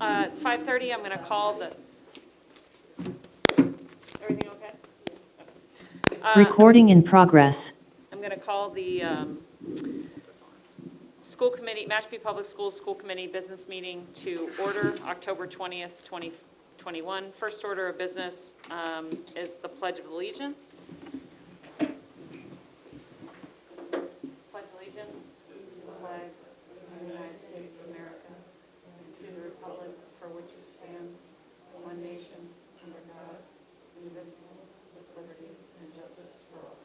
It's 5:30. I'm going to call the, everything okay? Recording in progress. I'm going to call the school committee, Mashpee Public Schools School Committee business meeting to order October 20th, 2021. First order of business is the Pledge of Allegiance. Pledge allegiance to the flag of the United States of America and to the republic for which it stands, one nation, under God, indivisible, with liberty and justice for all.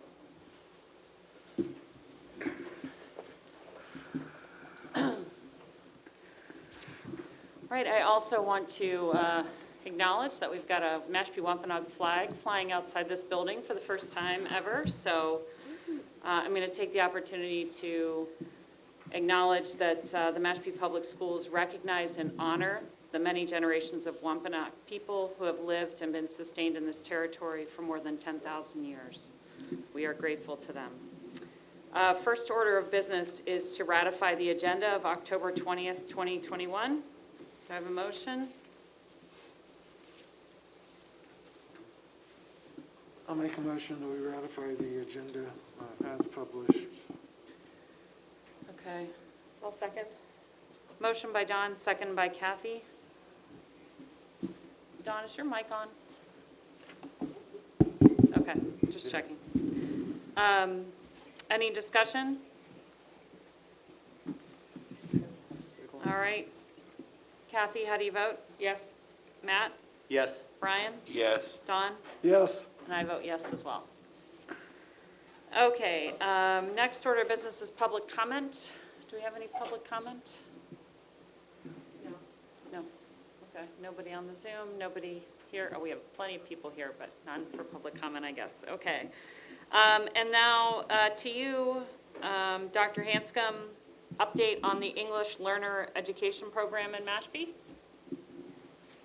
Right, I also want to acknowledge that we've got a Mashpee Wampanoag flag flying outside this building for the first time ever. So I'm going to take the opportunity to acknowledge that the Mashpee Public Schools recognize and honor the many generations of Wampanoag people who have lived and been sustained in this territory for more than 10,000 years. We are grateful to them. First order of business is to ratify the agenda of October 20th, 2021. Do I have a motion? I'll make a motion that we ratify the agenda as published. Okay. I'll second. Motion by Don, second by Kathy. Don, is your mic on? Okay, just checking. Any discussion? All right. Kathy, how do you vote? Yes. Matt? Yes. Brian? Yes. Don? Yes. And I vote yes as well. Okay, next order of business is public comment. Do we have any public comment? No. No. Okay, nobody on the Zoom, nobody here. Oh, we have plenty of people here, but none for public comment, I guess. Okay. And now to you, Dr. Hanscom, update on the English Learner Education Program in Mashpee.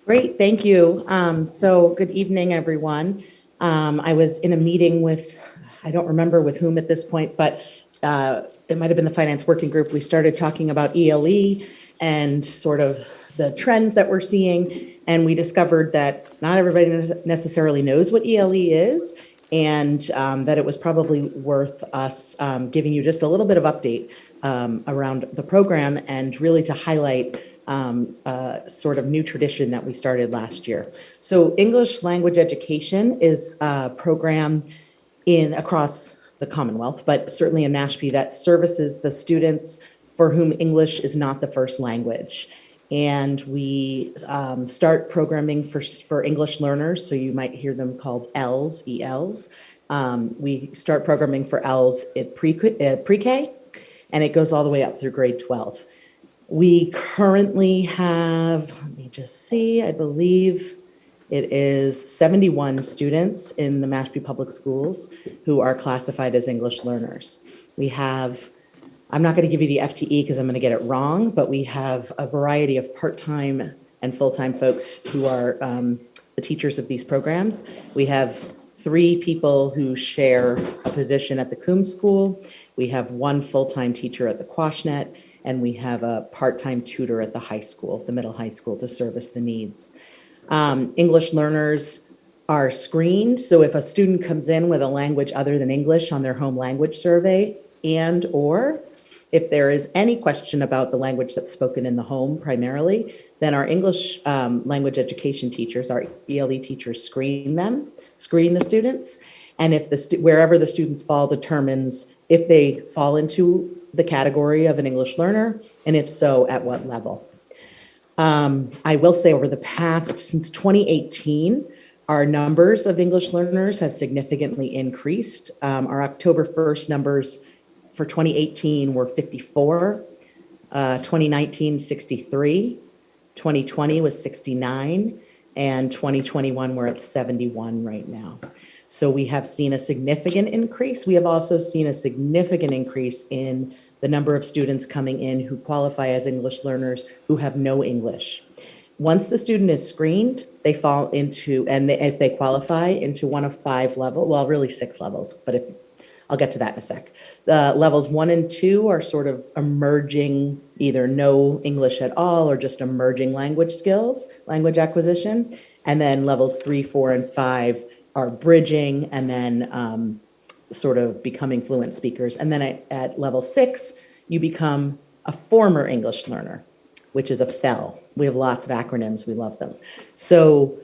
Great, thank you. So good evening, everyone. I was in a meeting with, I don't remember with whom at this point, but it might have been the finance working group. We started talking about ELE and sort of the trends that we're seeing. And we discovered that not everybody necessarily knows what ELE is, and that it was probably worth us giving you just a little bit of update around the program and really to highlight sort of new tradition that we started last year. So English language education is a program across the Commonwealth, but certainly in Mashpee, that services the students for whom English is not the first language. And we start programming for English learners, so you might hear them called ELs, ELs. We start programming for ELs at pre-K, and it goes all the way up through grade 12. We currently have, let me just see, I believe it is 71 students in the Mashpee Public Schools who are classified as English learners. We have, I'm not going to give you the FTE because I'm going to get it wrong, but we have a variety of part-time and full-time folks who are the teachers of these programs. We have 3 people who share a position at the Coombs School. We have 1 full-time teacher at the Quashnet, and we have a part-time tutor at the high school, the middle high school, to service the needs. English learners are screened, so if a student comes in with a language other than English on their home language survey, and or if there is any question about the language that's spoken in the home primarily, then our English language education teachers, our ELE teachers, screen the students, and if wherever the students fall determines if they fall into the category of an English learner, and if so, at what level. I will say over the past, since 2018, our numbers of English learners has significantly increased. Our October 1st numbers for 2018 were 54, 2019, 63, 2020 was 69, and 2021 we're at 71 right now. So we have seen a significant increase. We have also seen a significant increase in the number of students coming in who qualify as English learners who have no English. Once the student is screened, they fall into, and if they qualify, into one of 5 levels, well, really 6 levels, but if I'll get to that in a sec. The levels 1 and 2 are sort of emerging, either no English at all or just emerging language skills, language acquisition. And then levels 3, 4, and 5 are bridging and then sort of becoming fluent speakers. And then at level 6, you become a former English learner, which is a FEL. We have lots of acronyms. We love them. So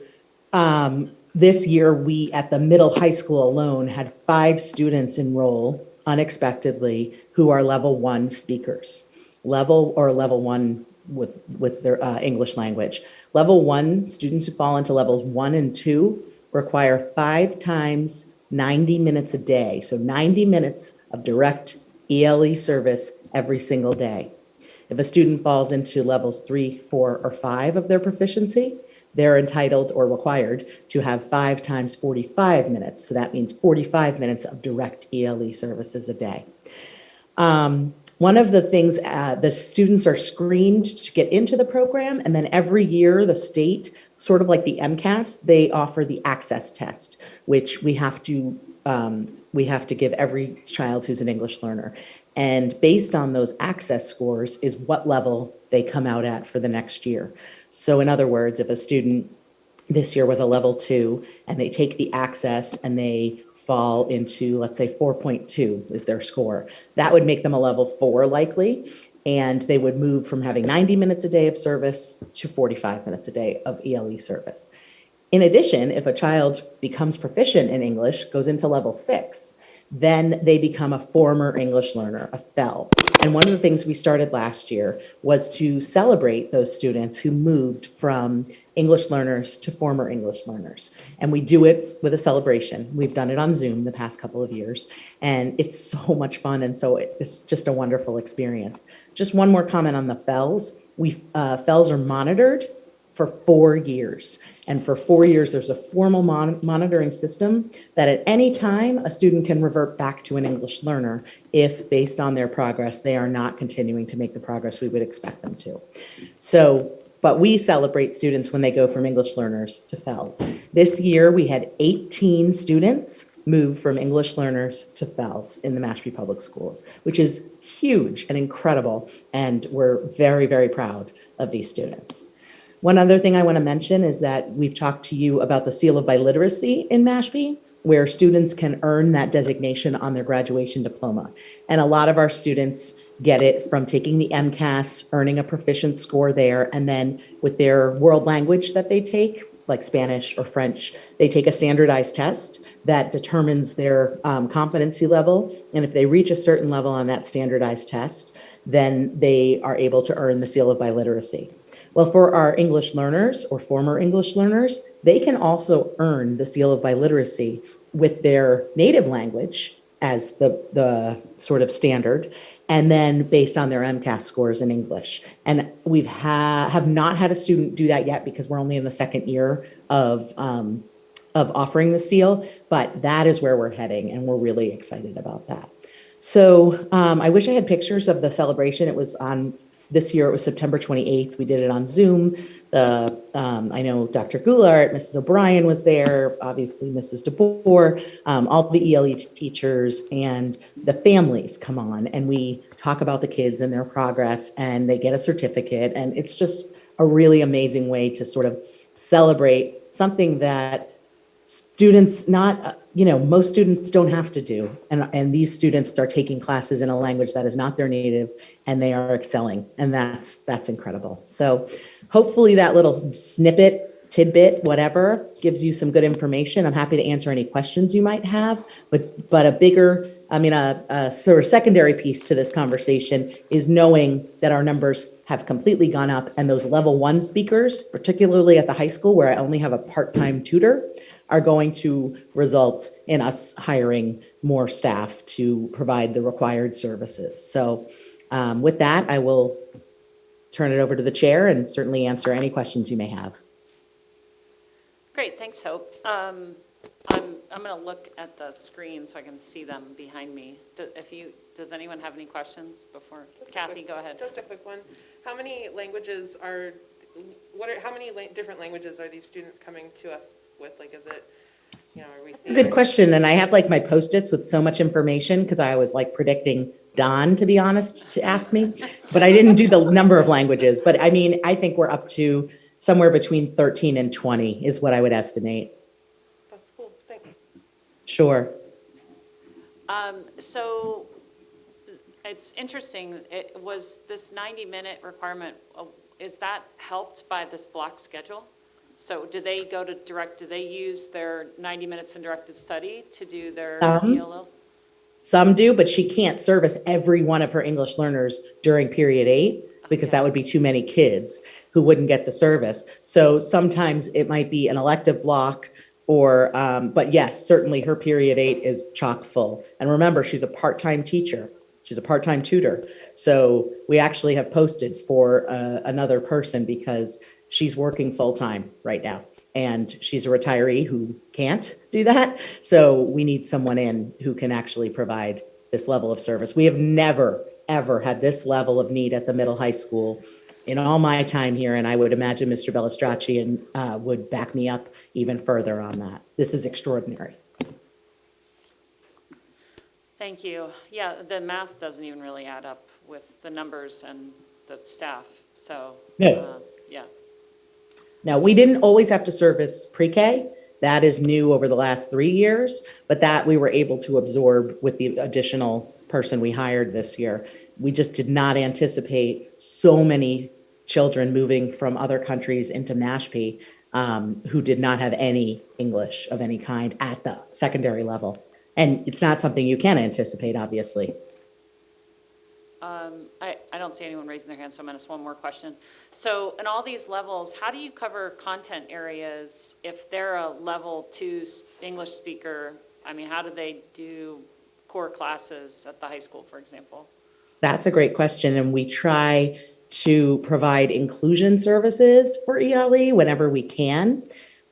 this year, we, at the middle high school alone, had 5 students enroll unexpectedly who are level 1 speakers, level 1 with their English language. Level 1 students who fall into levels 1 and 2 require 5 times 90 minutes a day. So 90 minutes of direct ELE service every single day. If a student falls into levels 3, 4, or 5 of their proficiency, they're entitled or required to have 5 times 45 minutes. So that means 45 minutes of direct ELE services a day. One of the things, the students are screened to get into the program, and then every year the state, sort of like the MCAS, they offer the access test, which we have to give every child who's an English learner. And based on those access scores is what level they come out at for the next year. So in other words, if a student this year was a level 2 and they take the access and they fall into, let's say 4.2 is their score, that would make them a level 4 likely. And they would move from having 90 minutes a day of service to 45 minutes a day of ELE service. In addition, if a child becomes proficient in English, goes into level 6, then they become a former English learner, a FEL. And one of the things we started last year was to celebrate those students who moved from English learners to former English learners. And we do it with a celebration. We've done it on Zoom the past couple of years, and it's so much fun, and so it's just a wonderful experience. Just one more comment on the FELs. FELs are monitored for 4 years. And for 4 years, there's a formal monitoring system that at any time, a student can revert back to an English learner if, based on their progress, they are not continuing to make the progress we would expect them to. So, but we celebrate students when they go from English learners to FELs. This year, we had 18 students move from English learners to FELs in the Mashpee Public Schools, which is huge and incredible, and we're very, very proud of these students. One other thing I want to mention is that we've talked to you about the Seal of Biliteracy in Mashpee, where students can earn that designation on their graduation diploma. And a lot of our students get it from taking the MCAS, earning a proficient score there, and then with their world language that they take, like Spanish or French, they take a standardized test that determines their competency level. And if they reach a certain level on that standardized test, then they are able to earn the Seal of Biliteracy. Well, for our English learners or former English learners, they can also earn the Seal of Biliteracy with their native language as the sort of standard, and then based on their MCAS scores in English. And we've have not had a student do that yet because we're only in the second year of offering the seal, but that is where we're heading, and we're really excited about that. So I wish I had pictures of the celebration. It was on, this year it was September 28th. We did it on Zoom. I know Dr. Goulart, Mrs. O'Brien was there, obviously Mrs. DeBoer, all the ELE teachers and the families come on, and we talk about the kids and their progress, and they get a certificate. And it's just a really amazing way to sort of celebrate something that students most students don't have to do. And these students are taking classes in a language that is not their native, and they are excelling. And that's incredible. So hopefully that little snippet, tidbit, whatever, gives you some good information. I'm happy to answer any questions you might have, but a sort of secondary piece to this conversation is knowing that our numbers have completely gone up, and those level 1 speakers, particularly at the high school where I only have a part-time tutor, are going to result in us hiring more staff to provide the required services. So with that, I will turn it over to the chair and certainly answer any questions you may have. Great, thanks, Hope. I'm going to look at the screen so I can see them behind me. Does anyone have any questions before? Kathy, go ahead. Just a quick one. How many different languages are these students coming to us with? Like, is it You know, are we Good question. And I have like my Post-its with so much information because I was like predicting Don, to be honest, to ask me. But I didn't do the number of languages. But I mean, I think we're up to somewhere between 13 and 20 is what I would estimate. That's cool, thank you. Sure. So it's interesting, it was this 90-minute requirement, is that helped by this block schedule? So do they use their 90 minutes in directed study to do their ELL? Some do, but she can't service every one of her English learners during period 8 because that would be too many kids who wouldn't get the service. So sometimes it might be an elective block or, but yes, certainly her period 8 is chock full. And remember, she's a part-time teacher. She's a part-time tutor. So we actually have posted for another person because she's working full-time right now. And she's a retiree who can't do that. So we need someone in who can actually provide this level of service. We have never, ever had this level of need at the middle high school in all my time here. And I would imagine Mr. Bellistracci would back me up even further on that. This is extraordinary. Thank you. Yeah, the math doesn't even really add up with the numbers and the staff, so, No. yeah. Now, we didn't always have to service pre-K. That is new over the last 3 years, but that we were able to absorb with the additional person we hired this year. We just did not anticipate so many children moving from other countries into Mashpee who did not have any English of any kind at the secondary level. And it's not something you can anticipate, obviously. I don't see anyone raising their hand, so I'm going to ask one more question. So in all these levels, how do you cover content areas if they're a level 2 English speaker? I mean, how do they do core classes at the high school, for example? That's a great question. And we try to provide inclusion services for ELE whenever we can.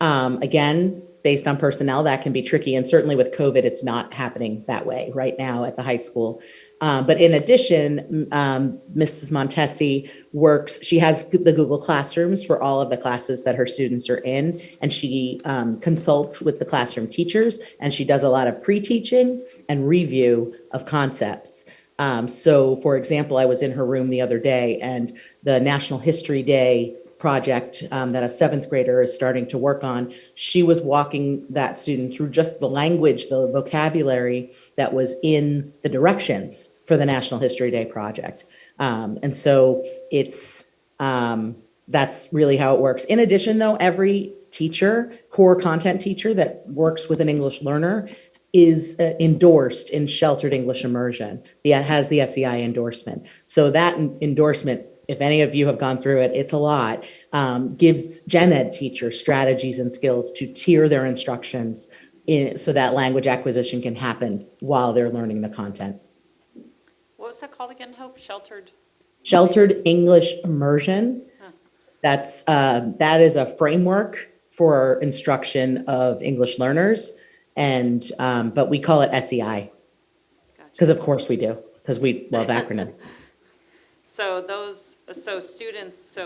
Again, based on personnel, that can be tricky. And certainly with COVID, it's not happening that way right now at the high school. But in addition, Mrs. Montesi she has the Google Classrooms for all of the classes that her students are in, and she consults with the classroom teachers, and she does a lot of pre-teaching and review of concepts. So for example, I was in her room the other day, and the National History Day project that a 7th grader is starting to work on, she was walking that student through just the language, the vocabulary that was in the directions for the National History Day project. And so that's really how it works. In addition, though, every teacher, core content teacher that works with an English learner is endorsed in Sheltered English Immersion. It has the SEI endorsement. So that endorsement, if any of you have gone through it, it's a lot, gives gen ed teachers strategies and skills to tier their instructions so that language acquisition can happen while they're learning the content. What was that called again, Hope? Sheltered English Immersion. Huh. That is a framework for instruction of English learners, and but we call it SEI because of course we do, because we love acronyms. So students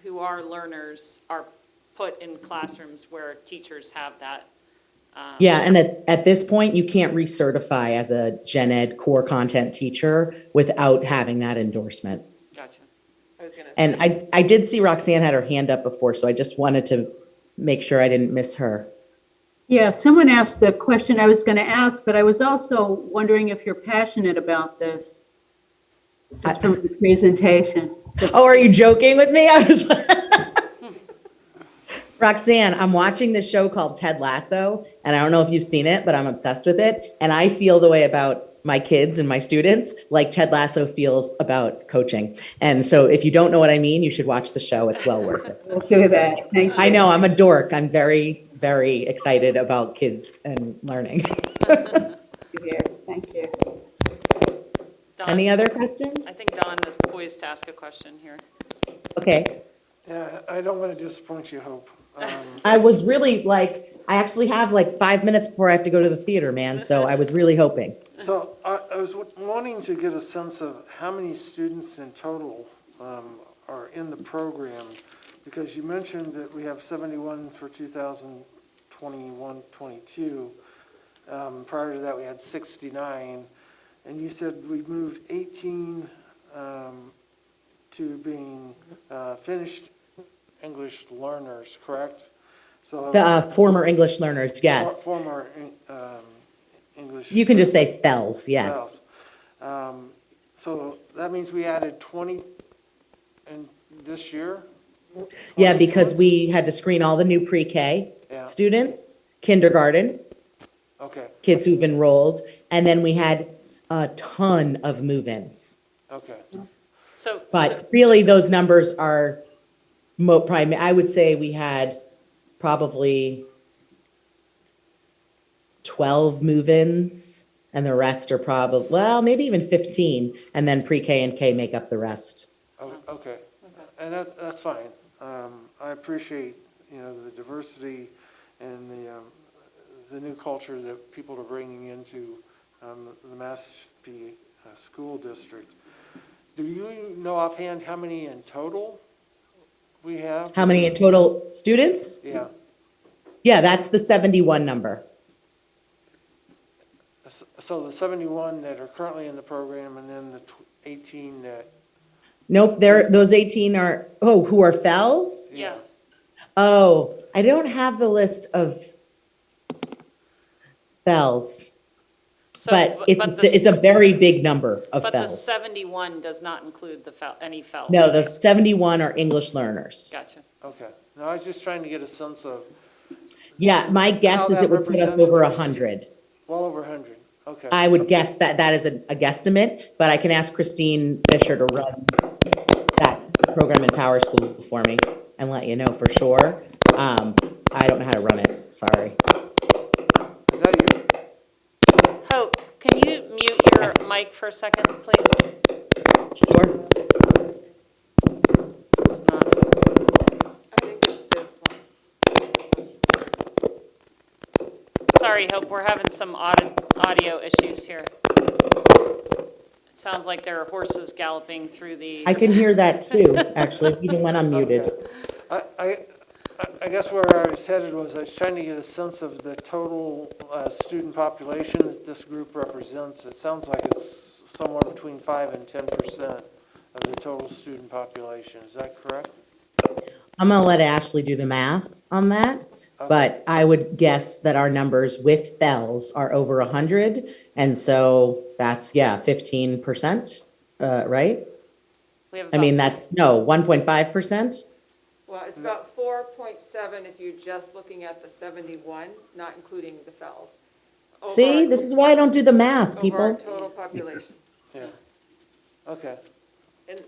who are learners are put in classrooms where teachers have that. Yeah, and at this point, you can't recertify as a gen ed core content teacher without having that endorsement. Gotcha. And I did see Roxanne had her hand up before, so I just wanted to make sure I didn't miss her. Yeah, someone asked the question I was going to ask, but I was also wondering if you're passionate about this, just from the presentation. Oh, are you joking with me? I was Roxanne, I'm watching this show called Ted Lasso, and I don't know if you've seen it, but I'm obsessed with it. And I feel the way about my kids and my students like Ted Lasso feels about coaching. And so if you don't know what I mean, you should watch the show. It's well worth it. We'll do that. Thank you. I know, I'm a dork. I'm very, very excited about kids and learning. Thank you. Don, any other questions? I think Don is poised to ask a question here. Okay. Yeah, I don't want to disappoint you, Hope. I was really I actually have 5 minutes before I have to go to the theater, man. So I was really hoping. So I was wanting to get a sense of how many students in total are in the program, because you mentioned that we have 71 for 2020 21, 22. Prior to that, we had 69. And you said we moved 18 to being finished English learners, correct? So The former English learners, yes. former English. You can just say FELS, yes. So that means we added 20 in this year? Yeah, 20 because ones? we had to screen all the new pre-K Yeah. students, kindergarten, Okay, kids who've enrolled, and then we had a ton of move-ins. okay. So, But really, those numbers are I would say we had probably 12 move-ins, and the rest are probably, well, maybe even 15, and then pre-K and K make up the rest. Okay, and that's fine. I appreciate, the diversity and the new culture that people are bringing into the Mashpee School District. Do you know offhand how many in total we have? How many in total students? Yeah, Yeah, that's the 71 number. so the 71 that are currently in the program and then the 18 that, Nope, those 18 are, who are FELS? yeah, Oh, I don't have the list of FELS, so, but it's a very big number of but the FELS. 71 does not include any FELs. No, the 71 are English learners. Gotcha. okay. No, I was just trying to get a sense of, Yeah, my guess How is that it would put us represented over those- 100. well over 100, okay. I would guess that is a guesstimate, but I can ask Christine Fisher to run that program in Power School for me and let you know for sure. I don't know how to run it, sorry. Is that you? Hope, can you mute your Yes. mic for a second, please? Sure. It's not. I think it's this one. Sorry, Hope, we're having some audio issues here. It sounds like there are horses galloping through the. I can hear that too, actually, even when I'm muted. I guess where I was headed was I was trying to get a sense of the total student population that this group represents. It sounds like it's somewhere between 5 and 10% of the total student population. Is that correct? I'm gonna let Ashley do the math on that, but I would guess that our numbers with FELS are over 100, and so that's, 15%, right? We have I mean, about- that's, no, 1.5%? Well, it's about 4.7 if you're just looking at the 71, not including the fells. Over See, our- this is why I don't do the math, Over our people. total population. Yeah. Okay. And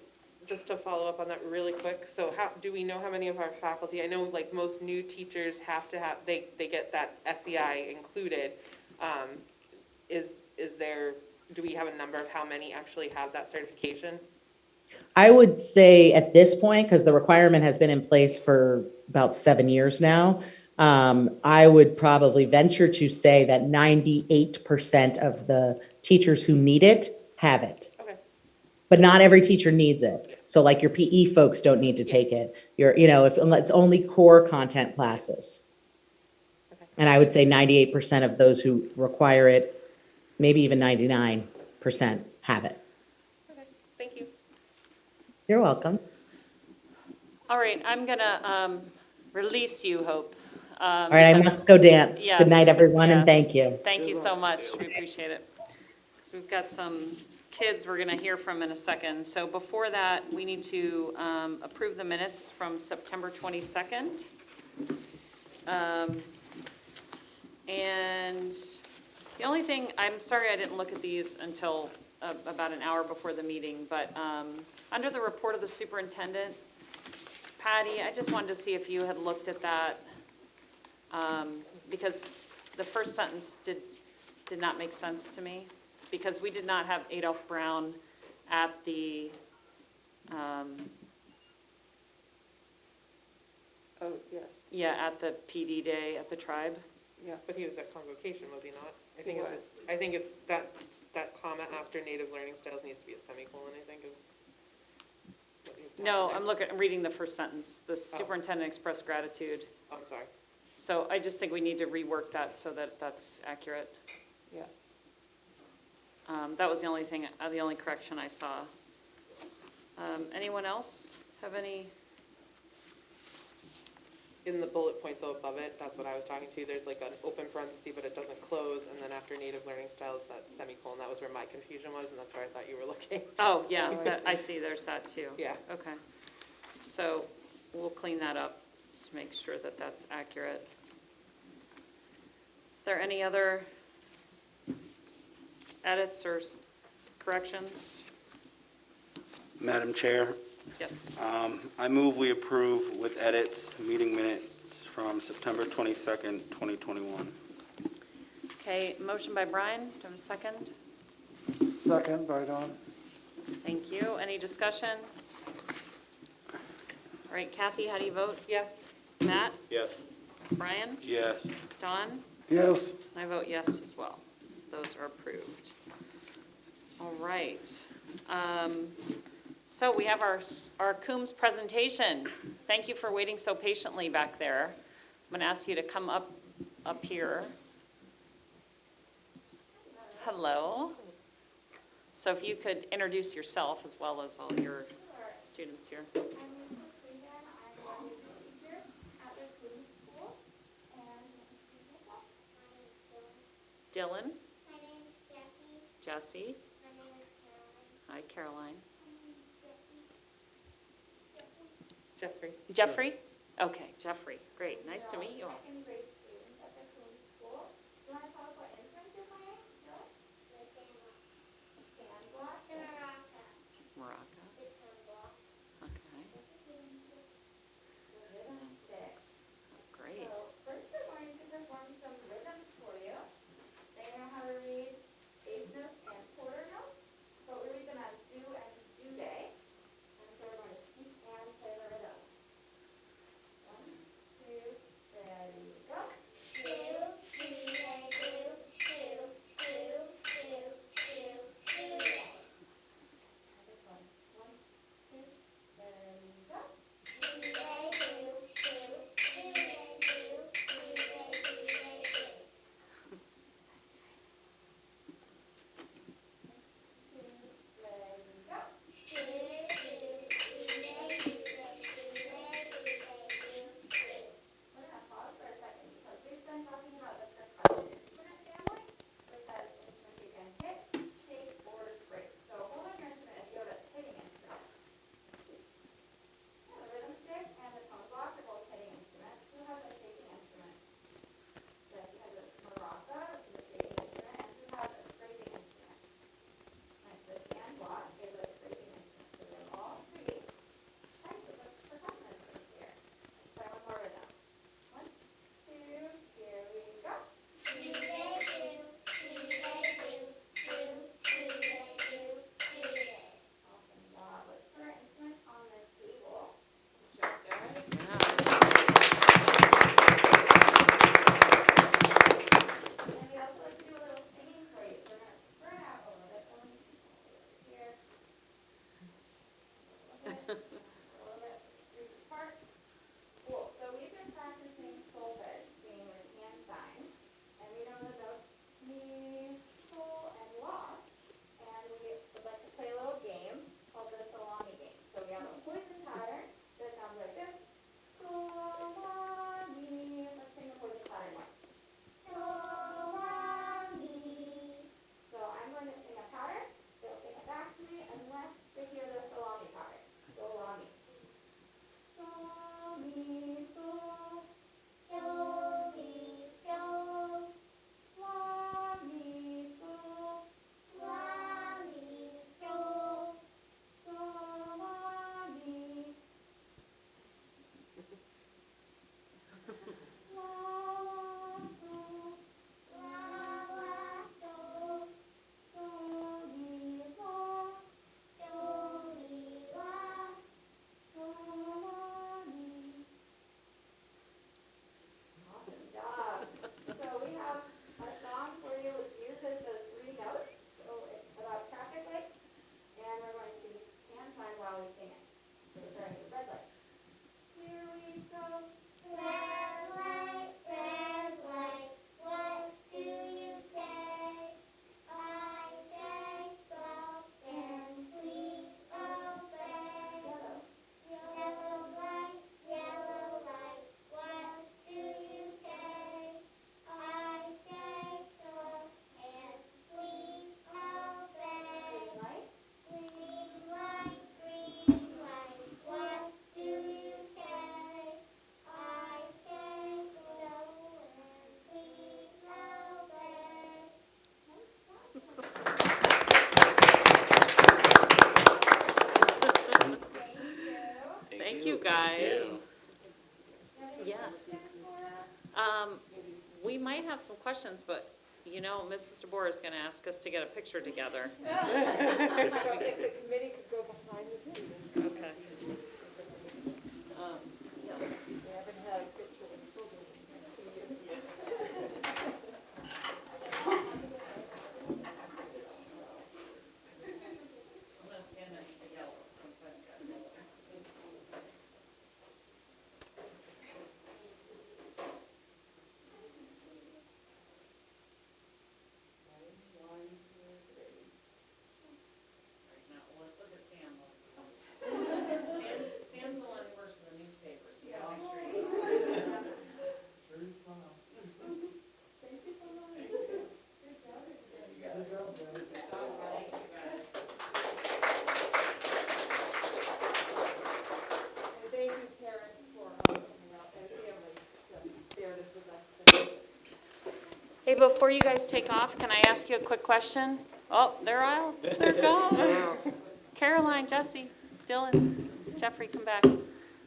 just to follow up on that really quick, so do we know how many of our faculty, I know like most new teachers have to have, they get that SEI included. Is there, do we have a number of how many actually have that certification? I would say at this point, because the requirement has been in place for about 7 years now, I would probably venture to say that 98% of the teachers who need it have it. Okay. But not every teacher needs it. So like your PE folks don't need to take it. If it's only core content classes. Okay. And I would say 98% of those who require it, maybe even 99% have it. Okay, thank you. You're welcome. All right, I'm gonna release you, Hope. All right, I must go dance. Good night, everyone, and thank you. Thank you so much, we appreciate it. So we've got some kids we're gonna hear from in a second. So before that, we need to approve the minutes from September 22nd. And the only thing, I'm sorry I didn't look at these until about an hour before the meeting, but under the report of the superintendent, Patty, I just wanted to see if you had looked at that, because the first sentence did not make sense to me, because we did not have Adolph Brown at the, Oh, yes, at the PD day at the tribe. yeah. But he was at convocation, was he not? I He think it was. was, I think it's that comment after native learning styles needs to be a semicolon, I think is. what you have No, there. I'm reading the first sentence. The superintendent expressed gratitude. I'm sorry. So I just think we need to rework that so that that's accurate. Yes. That was the only thing, the only correction I saw. Anyone else have any? In the bullet point though above it, that's what I was talking to, there's like an open parenthesis, but it doesn't close, and then after native learning styles, that semicolon, that was where my confusion was, and that's where I thought you were looking. Oh, yeah, Oh, I I see, there's that too. Yeah. Okay. So we'll clean that up to make sure that that's accurate. Are there any other edits or corrections? Madam Chair, Yes. I move we approve with edits meeting minutes from September 22nd, 2021. Okay, motion by Brian, do I have a second? Second by Don. Thank you. Any discussion? All right, Kathy, how do you vote? Yes, Matt? Yes. Brian? Yes. Don? Yes. I vote yes as well. Those are approved. All right. So we have our Coombs presentation. Thank you for waiting so patiently back there. I'm going to ask you to come up here. Hello. So if you could introduce yourself as well as all your students here. I'm Lisa Freeman. I'm a teacher at the Queen's School. And my name is Dylan, My name is Jackie. Jesse. My name is Caroline. Hi, Caroline. My name is Jackie. Jeffrey. Jeffrey? Okay, Jeffrey. Great. Nice to meet you all. Second grade students at the Queen's School. Do you want to tell us what internship I am? No? The sandblock. The Maraca. Morocco. The sandblock. Okay. This is internship. The rhythm six. Great. So first we're going to perform some rhythms for you. They know how to read eighth notes and quarter notes, but we read them as do and do day. And so we're going to speak and play the rhythm. 1, 2, ready, go. Yeah. We might have some questions, but you know, Mrs. DeBoer is going to ask us to get a picture together. If the committee could go behind the scenes. Okay. We haven't had a picture with children in 2 years. Sam's the one who works for the newspaper, so I'll make sure you. And thank you, parents, for coming out, and families to share this with us today. Hey, before you guys take off, can I ask you a quick question? Oh, they're out. They're gone. Caroline, Jesse, Dylan, Jeffrey, come back.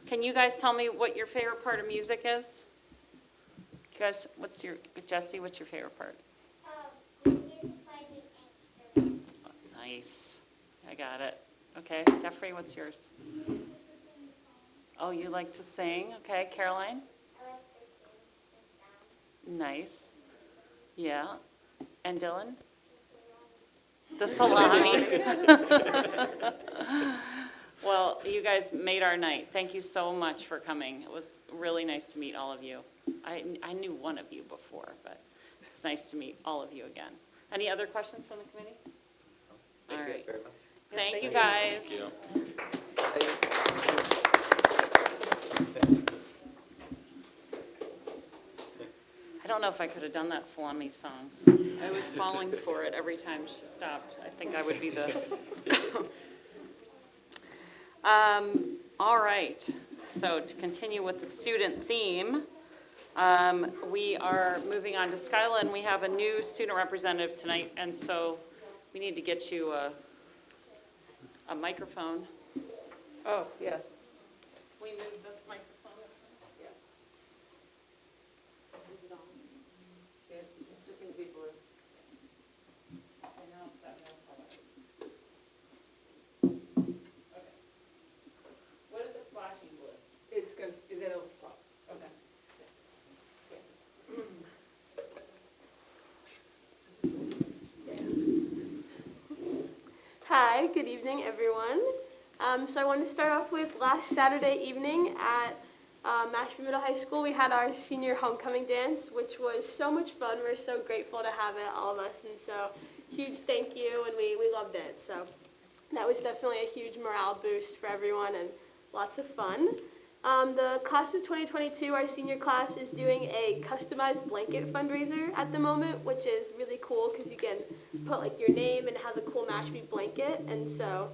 Can you guys tell me what your favorite part of music is? You guys, Jesse, what's your favorite part? Music by the instruments. Nice. I got it. Okay, Jeffrey, what's yours? Oh, you like to sing? Okay, Caroline? I like the sound. Nice. Yeah. And Dylan? The salami. Well, you guys made our night. Thank you so much for coming. It was really nice to meet all of you. I knew one of you before, but it's nice to meet all of you again. Any other questions from the committee? All right. Thank you, guys. Thank you. I don't know if I could have done that salami song. I was falling for it every time she stopped. I think I would be the... All right, so to continue with the student theme, we are moving on to Skyla, and we have a new student representative tonight, and so we need to get you a microphone. Oh, yes. We move this microphone. Yes. Is it on? It just needs to be blue. Okay, now it's that real color. Okay. What is it flashing blue? It's going, then it'll stop. Okay. Hi, good evening, everyone. So I want to start off with last Saturday evening at Mashpee Middle High School. We had our senior homecoming dance, which was so much fun. We're so grateful to have it, all of us, and so huge thank you, and we loved it. So that was definitely a huge morale boost for everyone and lots of fun. The class of 2022, our senior class, is doing a customized blanket fundraiser at the moment, which is really cool because you can put like your name and have a cool Mashpee blanket. And so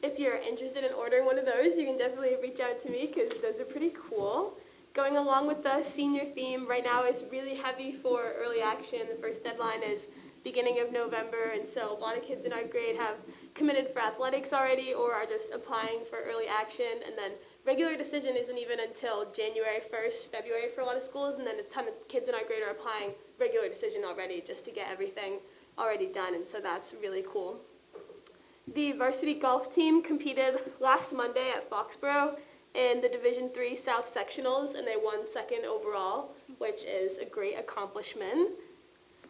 if you're interested in ordering one of those, you can definitely reach out to me because those are pretty cool. Going along with the senior theme, right now is really heavy for early action. The first deadline is beginning of November, and so a lot of kids in our grade have committed for athletics already or are just applying for early action, and then regular decision isn't even until January 1st, February for a lot of schools, and then a ton of kids in our grade are applying regular decision already just to get everything already done, and so that's really cool. The varsity golf team competed last Monday at Foxborough in the Division III South Sectionals, and they won second overall, which is a great accomplishment.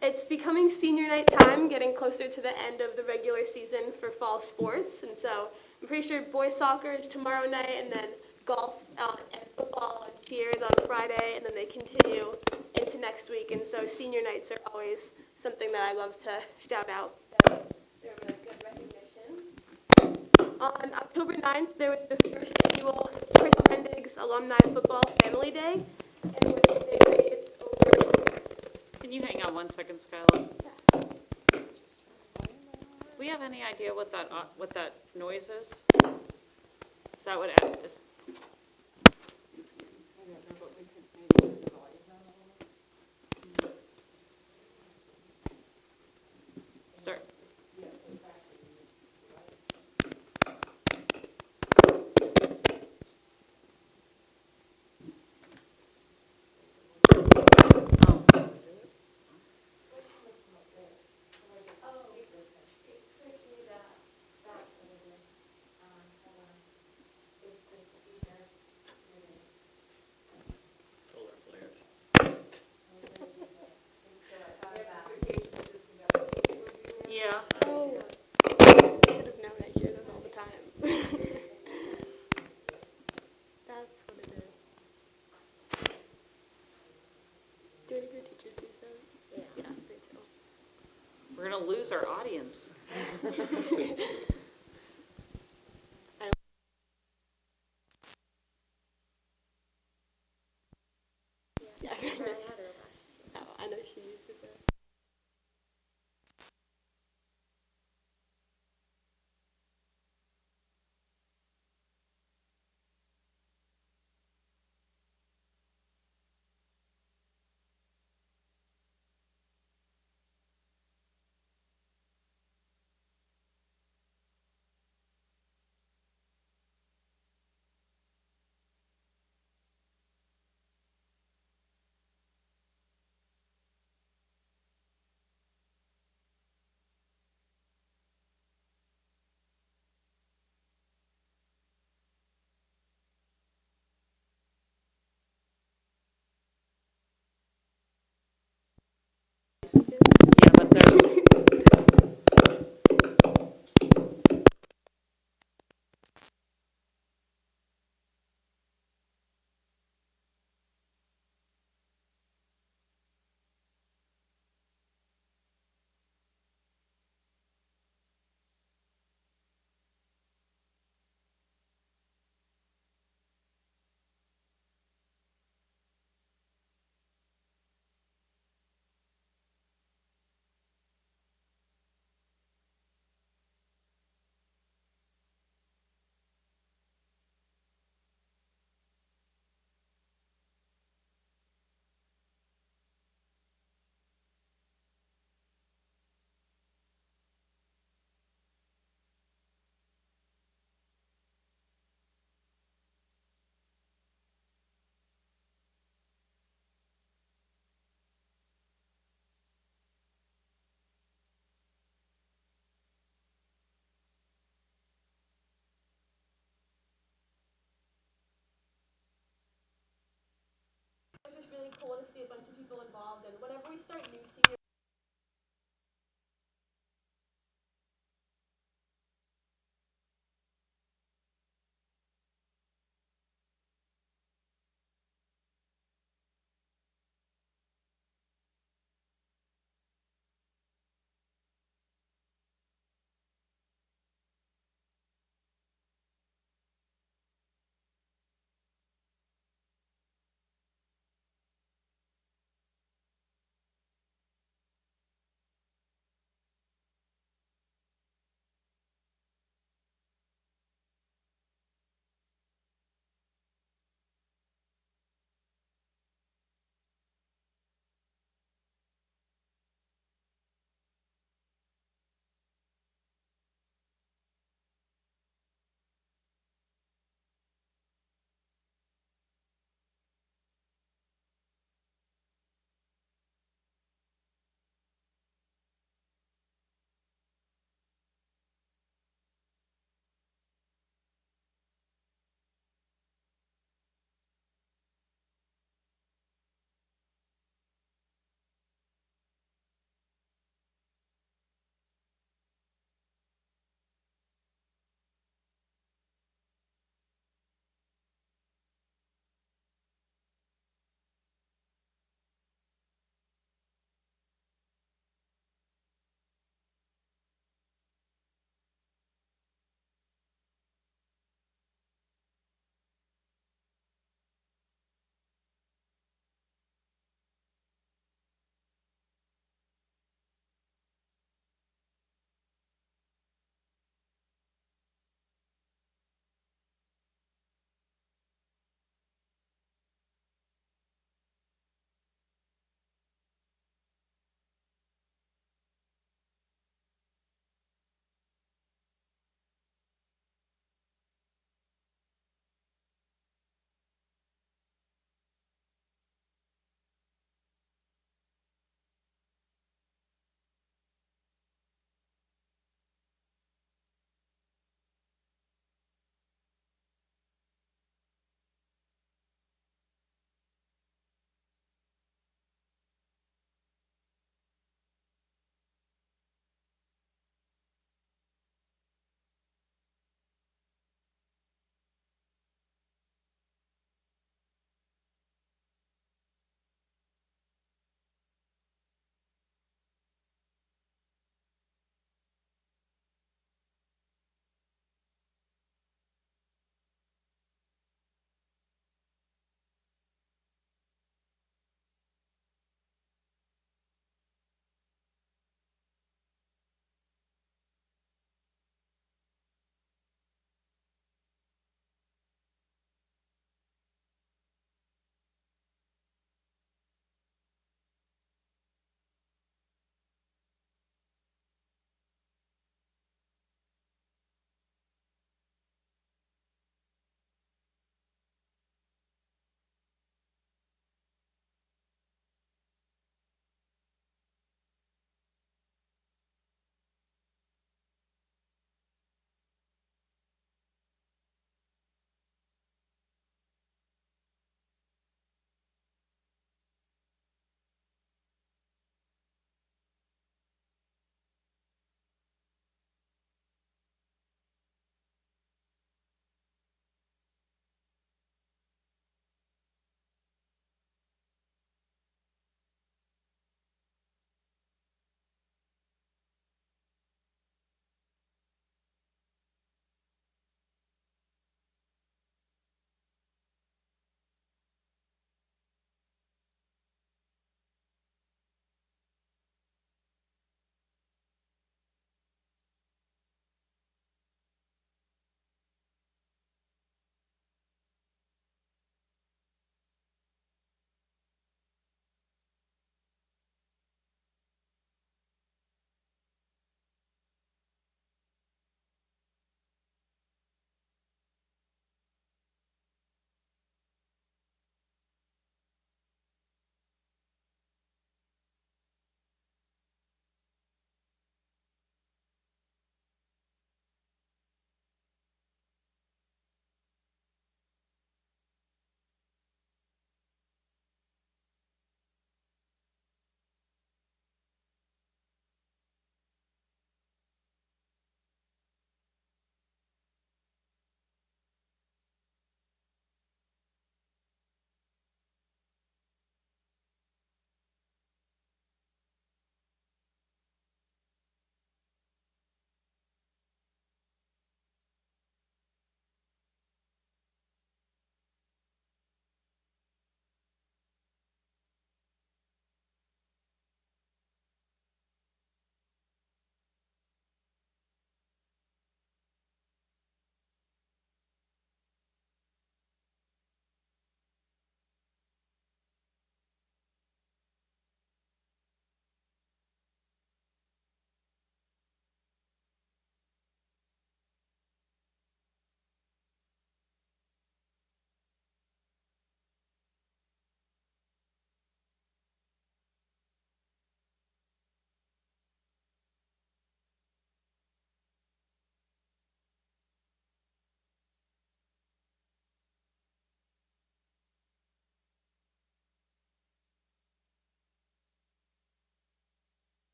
It's becoming senior night time, getting closer to the end of the regular season for fall sports, and so I'm pretty sure boys soccer is tomorrow night, and then golf and football and cheers on Friday, and then they continue into next week, and so senior nights are always something that I love to shout out. They're really good recognition. On October 9th, there was the first annual Chris Mendig's Alumni Football Family Day, and with the day it's over. Can you hang on 1 second, Skylar? Do we have any idea what that noise is? Is that what it is? I don't know, but we could maybe turn the volume down a little. Sir? Who's our audience? Yeah. Oh, I know she uses it. Yeah, but there's, It was just really cool to see a bunch of people involved, and whenever we start new senior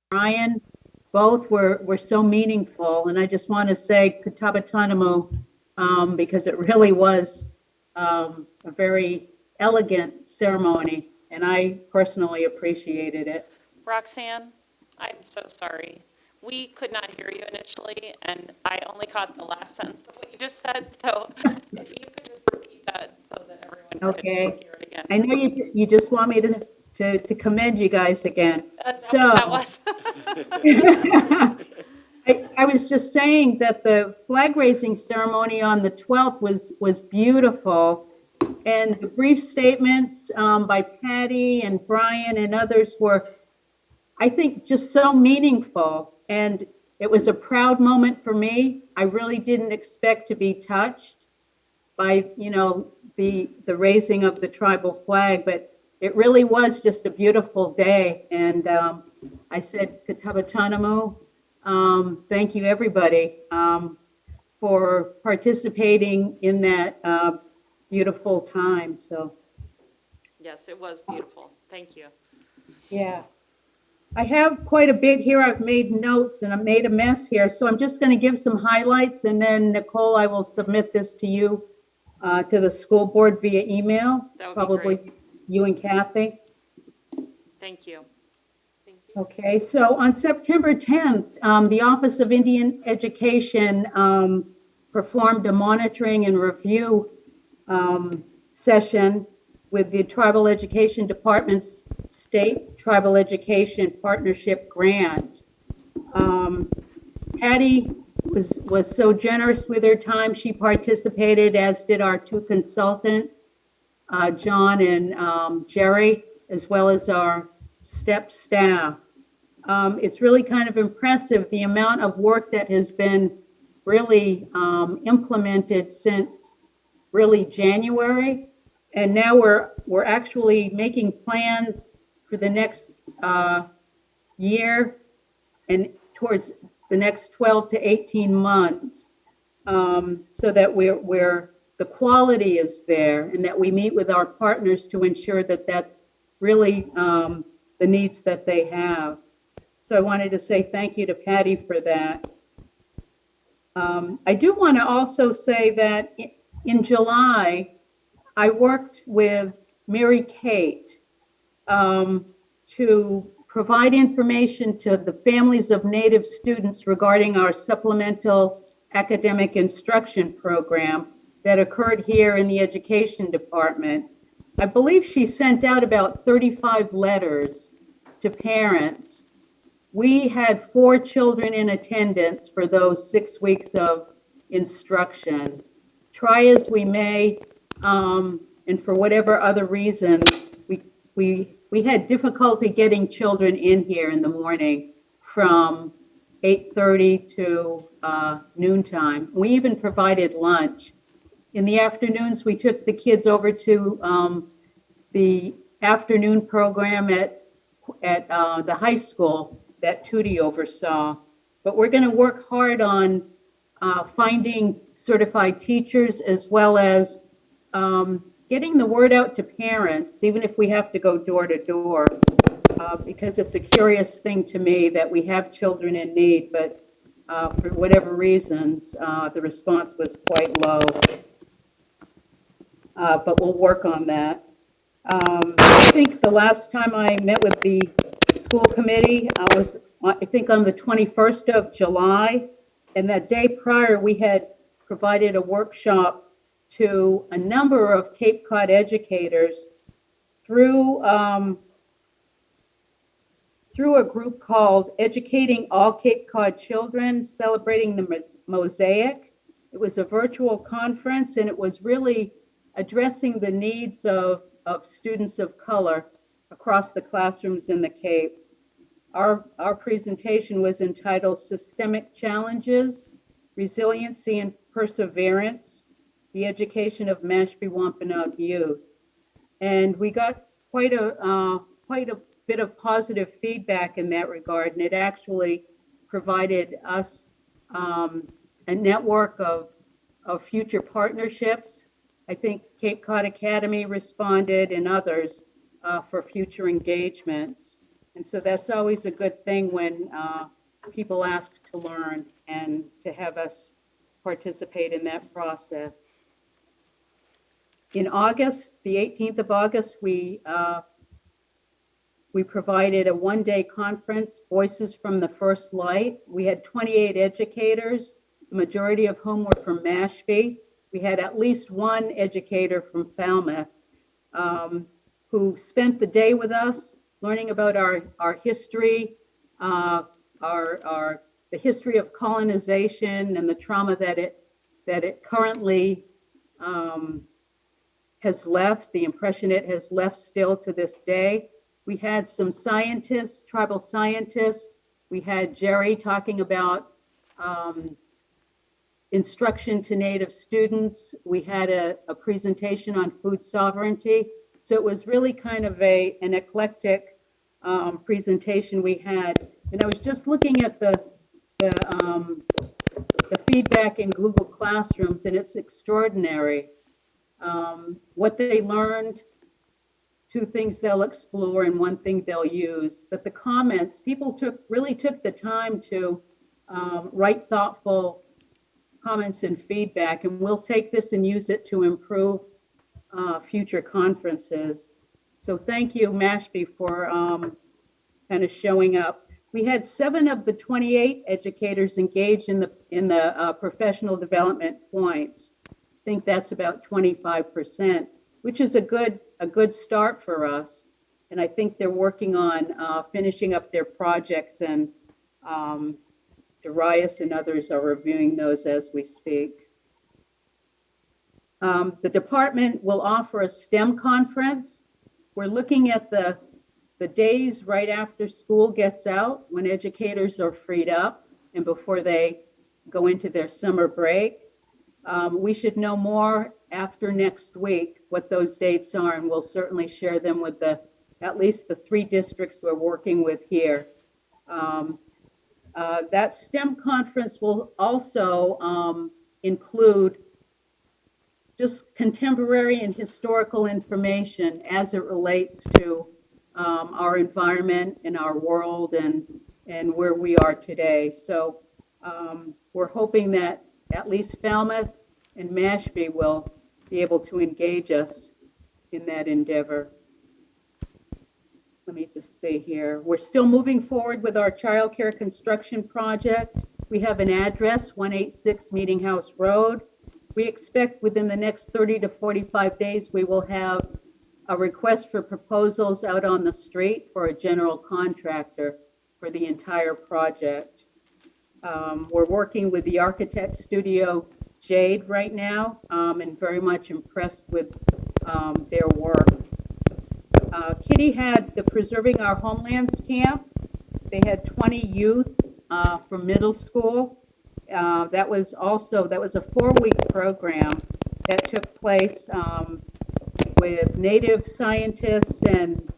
Brian, both were so meaningful. And I just want to say Katabatanamu, because it really was a very elegant ceremony, and I personally appreciated it. Roxanne, I'm so sorry. We could not hear you initially, and I only caught the last sentence of what you just said, so if you could just repeat that so that everyone could Okay. hear it again. I know you just want me to commend you guys again. That's So what that was. I was just saying that the flag raising ceremony on the 12th was beautiful. And the brief statements by Patty and Brian and others were, I think, just so meaningful. And it was a proud moment for me. I really didn't expect to be touched by, the raising of the tribal flag, but it really was just a beautiful day. And I said, Katabatanamu, thank you, everybody, for participating in that beautiful time. So, Yes, it was beautiful. Thank you. yeah. I have quite a bit here. I've made notes and I made a mess here. So I'm just going to give some highlights, and then Nicole, I will submit this to you, to the school board via email. That would be Probably great. you and Kathy. Thank you. Okay, so on September 10th, the Office of Indian Education performed a monitoring and review session with the Tribal Education Department's State Tribal Education Partnership Grant. Patty was so generous with her time. She participated, as did our two consultants, John and Jerry, as well as our STEP staff. It's really kind of impressive the amount of work that has been really implemented since really January. And now we're actually making plans for the next year and towards the next 12 to 18 months, so that the quality is there and that we meet with our partners to ensure that that's really the needs that they have. So I wanted to say thank you to Patty for that. I do want to also say that in July, I worked with Mary Kate to provide information to the families of Native students regarding our supplemental academic instruction program that occurred here in the education department. I believe she sent out about 35 letters to parents. We had 4 children in attendance for those 6 weeks of instruction. Try as we may, and for whatever other reasons, we had difficulty getting children in here in the morning from 8:30 to noontime. We even provided lunch. In the afternoons, we took the kids over to the afternoon program at the high school that Tootie oversaw. But we're going to work hard on finding certified teachers, as well as getting the word out to parents, even if we have to go door to door, because it's a curious thing to me that we have children in need, but for whatever reasons, the response was quite low. But we'll work on that. I think the last time I met with the school committee, I think on the 21st of July, and that day prior, we had provided a workshop to a number of Cape Cod educators through a group called Educating All Cape Cod Children, Celebrating the Mosaic. It was a virtual conference, and it was really addressing the needs of students of color across the classrooms in the Cape. Our presentation was entitled Systemic Challenges, Resiliency and Perseverance, the Education of Mashpee Wampanoag Youth. And we got quite a bit of positive feedback in that regard, and it actually provided us a network of future partnerships. I think Cape Cod Academy responded, and others for future engagements. And so that's always a good thing when people ask to learn and to have us participate in that process. In August, the 18th of August, we provided a one-day conference, Voices from the First Light. We had 28 educators, the majority of whom were from Mashpee. We had at least one educator from Falmouth who spent the day with us learning about our history, the history of colonization and the trauma that it currently has left, the impression it has left still to this day. We had some scientists, tribal scientists. We had Jerry talking about instruction to Native students. We had a presentation on food sovereignty. So it was really kind of an eclectic presentation we had. And I was just looking at the feedback in Google Classrooms, and it's extraordinary. What they learned, 2 things they'll explore and 1 thing they'll use. But the comments, people really took the time to write thoughtful comments and feedback, and we'll take this and use it to improve future conferences. So thank you, Mashpee, for kind of showing up. We had 7 of the 28 educators engaged in the professional development points. I think that's about 25%, which is a good start for us. And I think they're working on finishing up their projects, and Darius and others are reviewing those as we speak. The department will offer a STEM conference. We're looking at the days right after school gets out, when educators are freed up and before they go into their summer break. We should know more after next week what those dates are, and we'll certainly share them with at least the 3 districts we're working with here. That STEM conference will also include just contemporary and historical information as it relates to our environment and our world and where we are today. So we're hoping that at least Falmouth and Mashpee will be able to engage us in that endeavor. Let me just see here. We're still moving forward with our childcare construction project. We have an address, 186 Meeting House Road. We expect within the next 30 to 45 days, we will have a request for proposals out on the street for a general contractor for the entire project. We're working with the architect studio Jade right now, and very much impressed with their work. Kitty had the Preserving Our Homelands camp. They had 20 youth from middle school. That was a 4-week program that took place with Native scientists and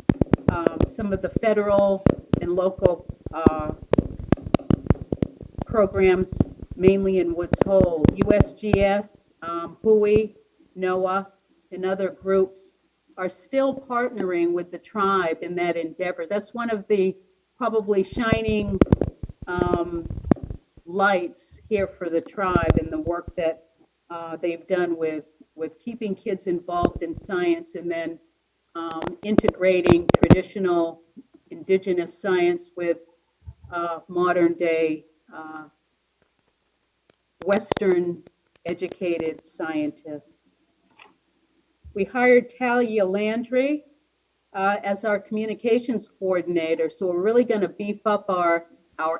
some of the federal and local programs, mainly in Woods Hole. USGS, HUI, NOAA, and other groups are still partnering with the tribe in that endeavor. That's one of the probably shining lights here for the tribe and the work that they've done with keeping kids involved in science and then integrating traditional indigenous science with modern day Western educated scientists. We hired Talia Landry as our communications coordinator. So we're really going to beef up our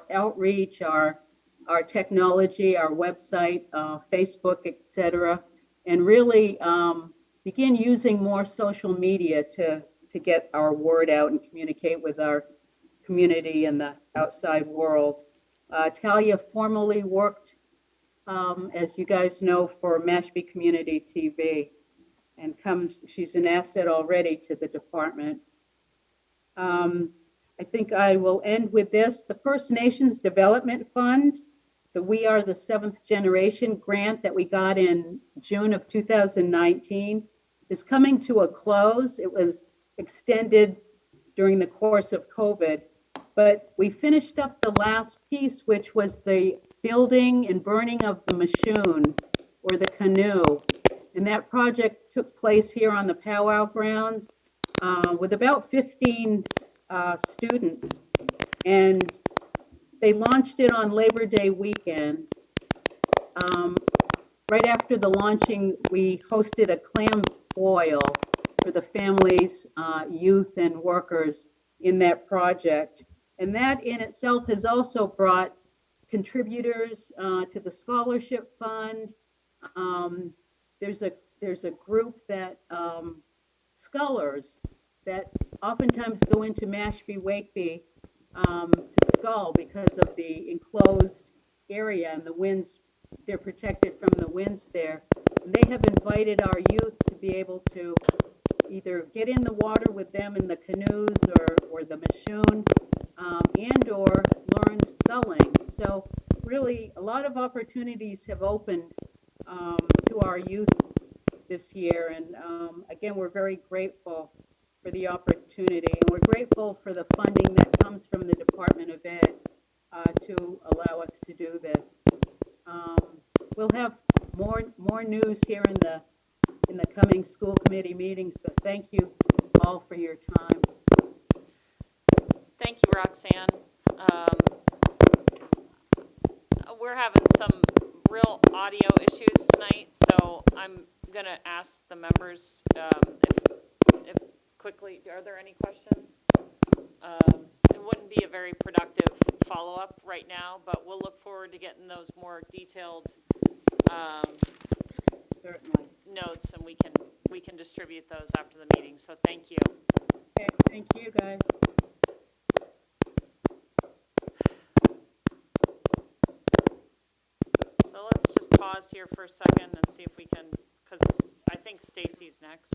outreach, our technology, our website, Facebook, etc., and really begin using more social media to get our word out and communicate with our community and the outside world. Talia formerly worked, as you guys know, for Mashpee Community TV, and she's an asset already to the department. I think I will end with this. The First Nations Development Fund, the We Are the Seventh Generation grant that we got in June of 2019, is coming to a close. It was extended during the course of COVID, But we finished up the last piece, which was the building and burning of the Machoon, or the canoe. And that project took place here on the powwow grounds with about 15 students. And they launched it on Labor Day weekend. Right after the launching, we hosted a clam boil for the families, youth, and workers in that project. And that in itself has also brought contributors to the scholarship fund. Um, there's a group that scullers that oftentimes go into Mashpee Wakeby to scull because of the enclosed area and the winds. They're protected from the winds there. And they have invited our youth to be able to either get in the water with them in the canoes or the Machoon, and or learn sculling. So really, a lot of opportunities have opened to our youth this year. And again, we're very grateful for the opportunity. And we're grateful for the funding that comes from the Department of Ed to allow us to do this. We'll have more news here in the coming school committee meetings, but thank you all for your time. Thank you, Roxanne. We're having some real audio issues tonight, so I'm going to ask the members if quickly, are there any questions? It wouldn't be a very productive follow-up right now, but we'll look forward to getting those more detailed Certainly. notes, and we can distribute those after the meeting. So thank you. Okay, thank you, guys. So let's just pause here for a second and see if we can, because I think Stacy's next.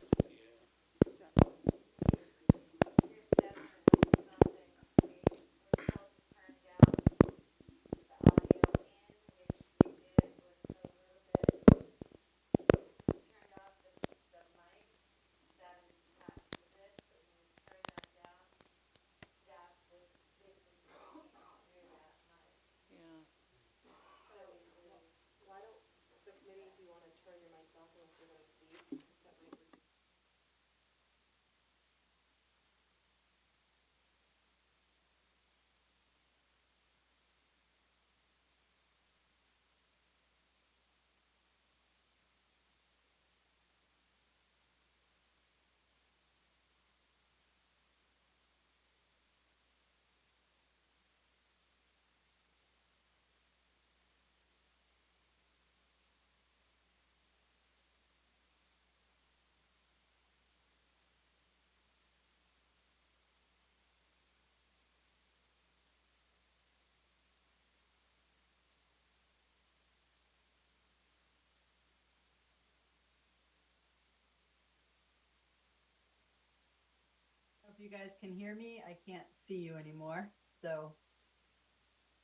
Hope you guys can hear me. I can't see you anymore. So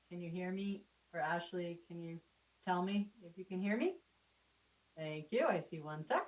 can you hear me? Or Ashley, can you tell me if you can hear me? Thank you. I see one sec.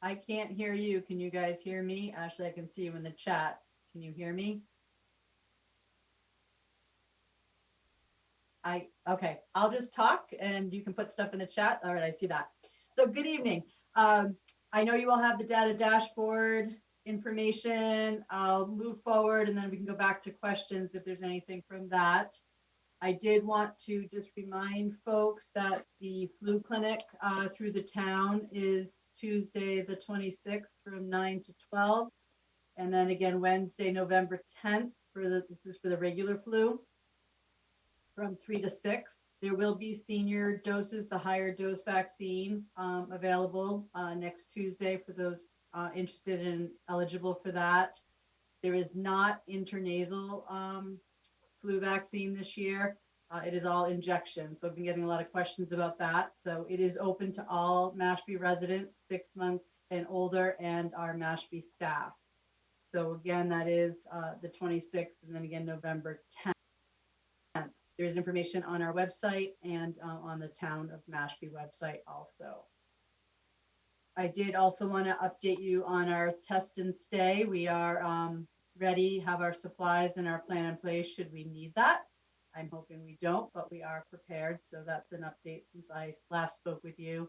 I can't hear you. Can you guys hear me? Ashley, I can see you in the chat. Can you hear me? Okay, I'll just talk and you can put stuff in the chat. All right, I see that. So good evening. I know you all have the data dashboard information. I'll move forward and then we can go back to questions if there's anything from that. I did want to just remind folks that the flu clinic through the town is Tuesday, the 26th from 9 to 12. And then again, Wednesday, November 10th, this is for the regular flu, from 3 to 6. There will be senior doses, the higher dose vaccine available next Tuesday for those interested and eligible for that. There is not intranasal flu vaccine this year. It is all injection. So I've been getting a lot of questions about that. So it is open to all Mashpee residents, 6 months and older, and our Mashpee staff. So again, that is the 26th, and then again, November 10th. There's information on our website and on the Town of Mashpee website also. I did also want to update you on our test and stay. We are ready, have our supplies and our plan in place should we need that. I'm hoping we don't, but we are prepared. So that's an update since I last spoke with you.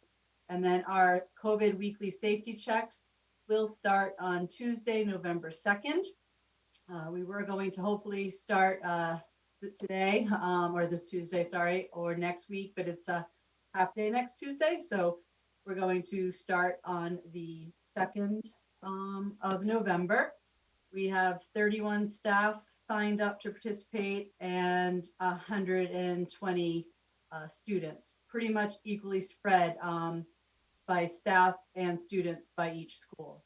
And then our COVID weekly safety checks will start on Tuesday, November 2nd. We were going to hopefully start today or this Tuesday, sorry, or next week, but it's a half day next Tuesday. So we're going to start on the 2nd of November. We have 31 staff signed up to participate and 120 students, pretty much equally spread by staff and students by each school.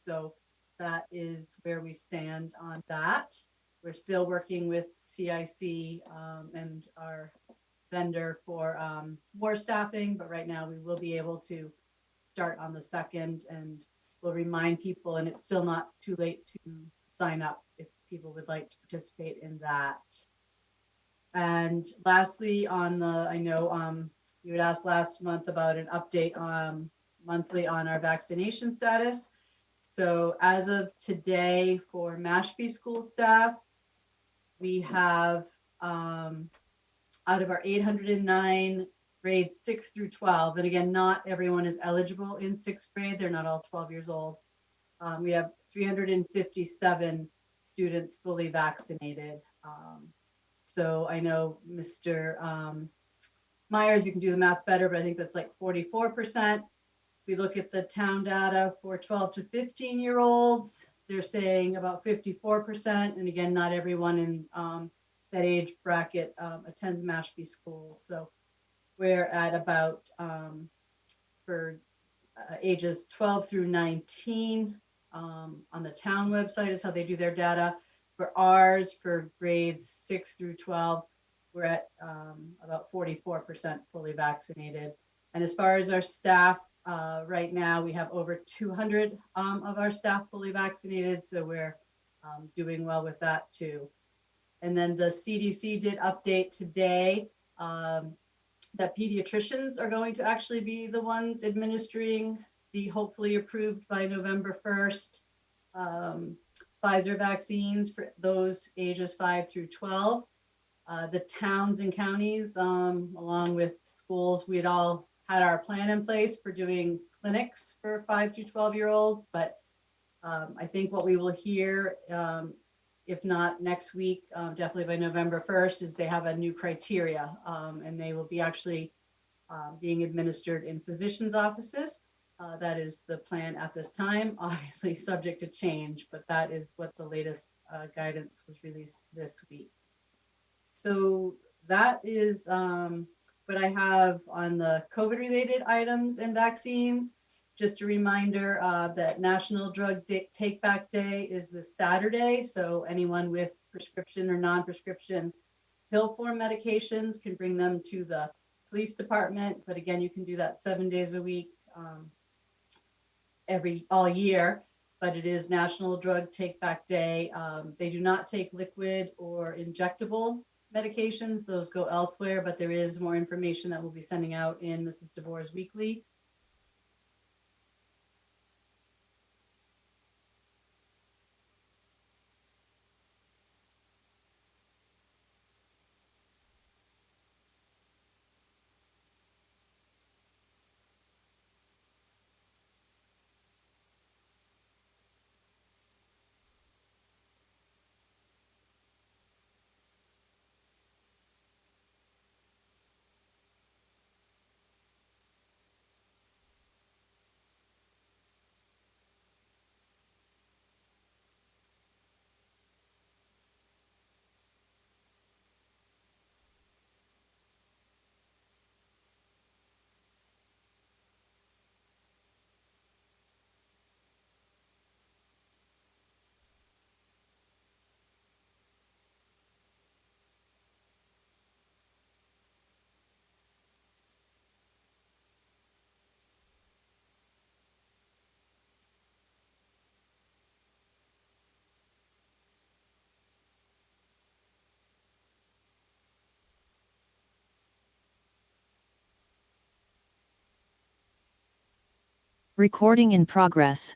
So that is where we stand on that. We're still working with CIC and our vendor for more staffing, but right now we will be able to start on the 2nd, and we'll remind people, and it's still not too late to sign up if people would like to participate in that. And lastly, I know you had asked last month about an update monthly on our vaccination status. So as of today, for Mashpee school staff, we have out of our 809 grades 6 through 12, and again, not everyone is eligible in 6th grade. They're not all 12 years old. We have 357 students fully vaccinated. So I know Mr. Myers, you can do the math better, but I think that's like 44%. We look at the town data for 12 to 15-year-olds, they're saying about 54%. And again, not everyone in that age bracket attends Mashpee schools. So we're at about, for ages 12 through 19 on the town website is how they do their data. For ours, for grades 6 through 12, we're at about 44% fully vaccinated. And as far as our staff, right now we have over 200 of our staff fully vaccinated. So we're doing well with that too. And then the CDC did update today that pediatricians are going to actually be the ones administering the hopefully approved by November 1st Pfizer vaccines for those ages 5 through 12. The towns and counties, along with schools, we had all had our plan in place for doing clinics for 5 through 12-year-olds, but I think what we will hear, if not next week, definitely by November 1st, is they have a new criteria, and they will be actually being administered in physicians' offices. That is the plan at this time, obviously subject to change, but that is what the latest guidance was released this week. So that is what I have on the COVID-related items and vaccines. Just a reminder that National Drug Take Back Day is this Saturday. So anyone with prescription or non-prescription pill form medications can bring them to the police department. But again, you can do that 7 days a week, all year. But it is National Drug Take Back Day. They do not take liquid or injectable medications. Those go elsewhere, but there is more information that we'll be sending out in Mrs. DeVore's weekly. Recording in progress.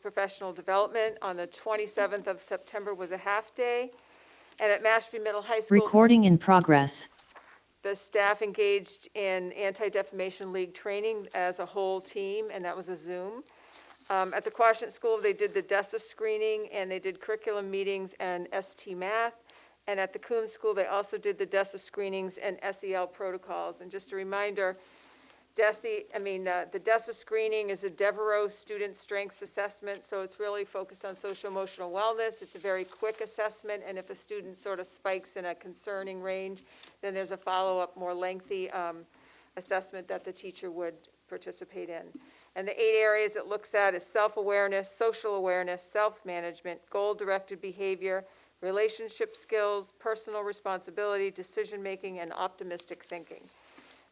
Professional development on the 27th of September was a half-day. And at Mashpee Middle High School, Recording in progress. the staff engaged in Anti-Defamation League training as a whole team, and that was a Zoom. At the Quashnet School, they did the DESA screening, and they did curriculum meetings and ST Math. And at the Coon School, they also did the DESA screenings and SEL protocols. And just a reminder, the DESA screening is a Devereaux Student Strengths Assessment, so it's really focused on social-emotional wellness. It's a very quick assessment, and if a student sort of spikes in a concerning range, then there's a follow-up, more lengthy assessment that the teacher would participate in. And the 8 areas it looks at is self-awareness, social awareness, self-management, goal-directed behavior, relationship skills, personal responsibility, decision-making, and optimistic thinking.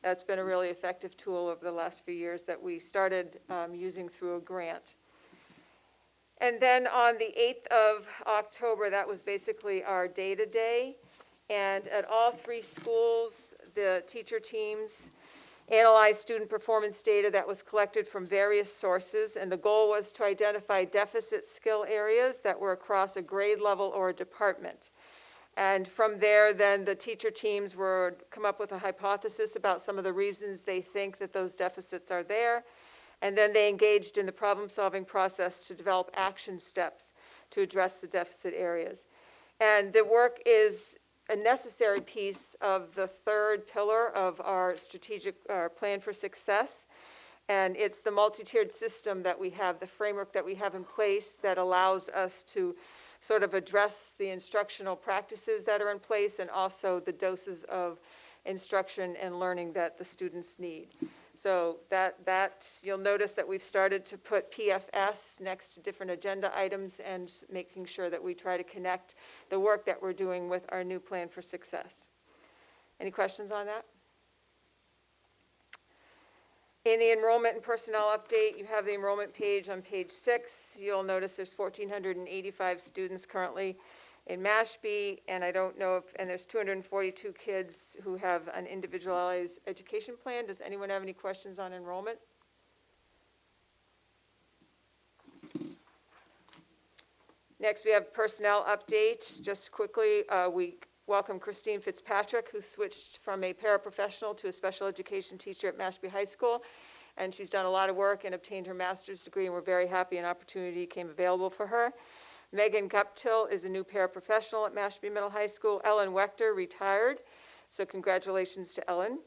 That's been a really effective tool over the last few years that we started using through a grant. And then on the 8th of October, that was basically our day-to-day. And at all 3 schools, the teacher teams analyzed student performance data that was collected from various sources. And the goal was to identify deficit skill areas that were across a grade level or a department. And from there, then the teacher teams were come up with a hypothesis about some of the reasons they think that those deficits are there. And then they engaged in the problem-solving process to develop action steps to address the deficit areas. And the work is a necessary piece of the 3rd pillar of our strategic plan for success. And it's the multi-tiered system that we have, the framework that we have in place that allows us to sort of address the instructional practices that are in place and also the doses of instruction and learning that the students need. So that you'll notice that we've started to put PFS next to different agenda items and making sure that we try to connect the work that we're doing with our new plan for success. Any questions on that? In the enrollment and personnel update, you have the enrollment page on page 6. You'll notice there's 1,485 students currently in Mashpee, and I don't know if, and there's 242 kids who have an individualized education plan. Does anyone have any questions on enrollment? Next, we have personnel update. Just quickly, we welcome Christine Fitzpatrick, who switched from a paraprofessional to a special education teacher at Mashpee High School. And she's done a lot of work and obtained her master's degree, and we're very happy an opportunity came available for her. Megan Guptill is a new paraprofessional at Mashpee Middle High School. Ellen Wechter retired, so congratulations to Ellen.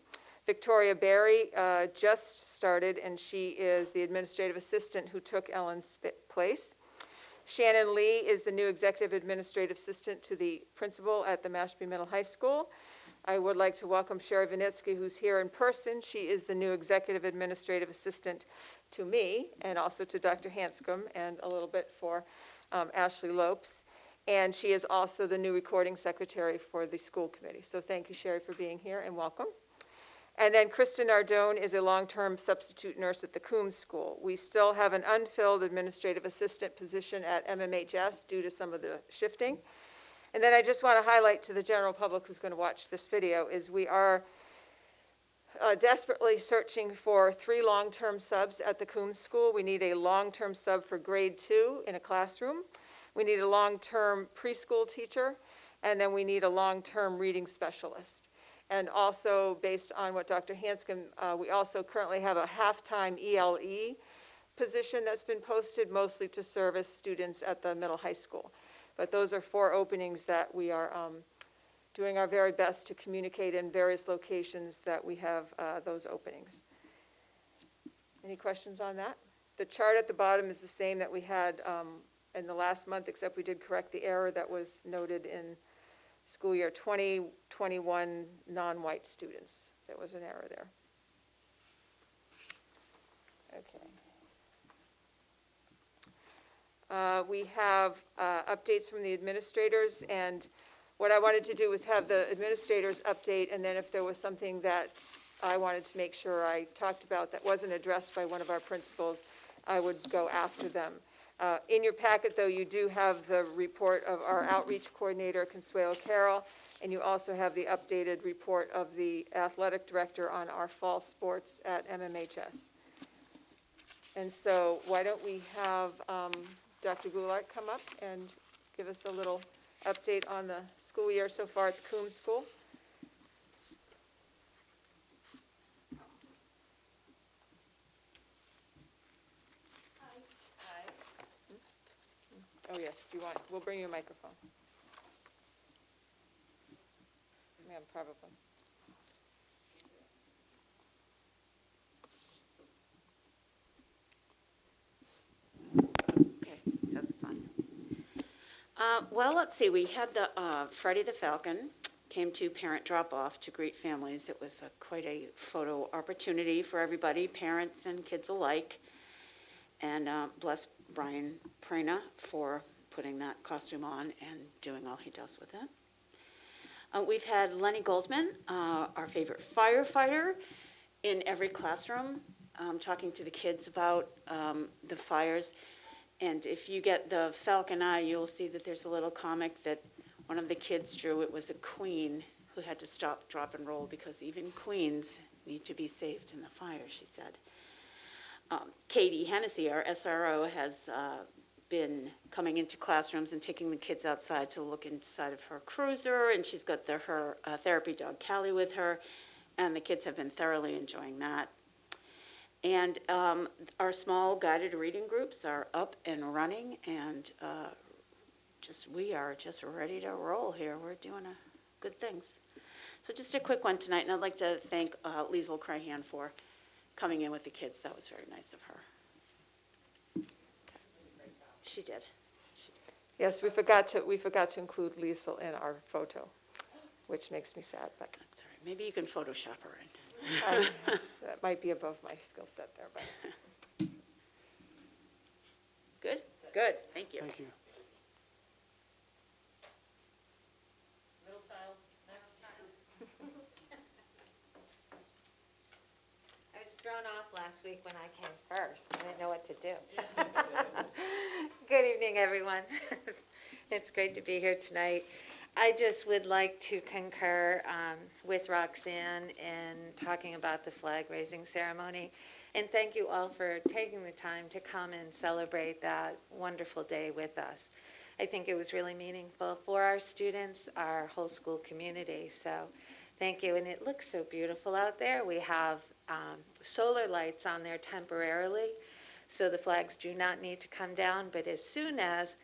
Victoria Berry just started, and she is the administrative assistant who took Ellen's place. Shannon Lee is the new executive administrative assistant to the principal at the Mashpee Middle High School. I would like to welcome Sherry Vinitsky, who's here in person. She is the new executive administrative assistant to me, and also to Dr. Hanscom, and a little bit for Ashley Lopes. And she is also the new recording secretary for the school committee. So thank you, Sherry, for being here, and welcome. And then Kristen Nardone is a long-term substitute nurse at the Coombs School. We still have an unfilled administrative assistant position at MMHS due to some of the shifting. And then I just want to highlight to the general public who's going to watch this video is we are desperately searching for 3 long-term subs at the Coombs School. We need a long-term sub for grade 2 in a classroom. We need a long-term preschool teacher, and then we need a long-term reading specialist. And also, based on what Dr. Hanscom, we also currently have a half-time ELE position that's been posted, mostly to service students at the middle high school. But those are 4 openings that we are doing our very best to communicate in various locations that we have those openings. Any questions on that? The chart at the bottom is the same that we had in the last month, except we did correct the error that was noted in school year 2021 non-white students. There was an error there. Okay. We have updates from the administrators, and what I wanted to do was have the administrators update, and then if there was something that I wanted to make sure I talked about that wasn't addressed by one of our principals, I would go after them. In your packet, though, you do have the report of our outreach coordinator, Consuelo Carroll, and you also have the updated report of the athletic director on our fall sports at MMHS. And so why don't we have Dr. Goulart come up and give us a little update on the school year so far at the Coombs School. Hi. Oh, yes, do you want, we'll bring you a microphone. Ma'am, probably. Okay, says it's on. Well, let's see, we had the Freddie the Falcon came to parent drop-off to greet families. It was quite a photo opportunity for everybody, parents and kids alike. And bless Brian Prana for putting that costume on and doing all he does with it. We've had Lenny Goldman, our favorite firefighter, in every classroom, talking to the kids about the fires. And if you get the Falcon Eye, you'll see that there's a little comic that one of the kids drew. It was a queen who had to stop, drop, and roll because even queens need to be saved in the fire, she said. Katie Hennessy, our SRO, has been coming into classrooms and taking the kids outside to look inside of her cruiser, and she's got her therapy dog, Callie, with her, and the kids have been thoroughly enjoying that. And our small guided reading groups are up and running, and we are just ready to roll here. We're doing good things. So just a quick one tonight, and I'd like to thank Liesl Crahan for coming in with the kids. That was very nice of her. She did. Yes, we forgot to include Liesl in our photo, which makes me sad, but That's all right. Maybe you can Photoshop her in. that might be above my skill set there, but. Good? Good. Thank you. Thank you. Middle child, I was thrown off last week when I came first. I didn't know what to do. Good evening, everyone. It's great to be here tonight. I just would like to concur with Roxanne in talking about the flag raising ceremony. And thank you all for taking the time to come and celebrate that wonderful day with us. I think it was really meaningful for our students, our whole school community. So thank you. And it looks so beautiful out there. We have solar lights on there temporarily, so the flags do not need to come down. But as soon as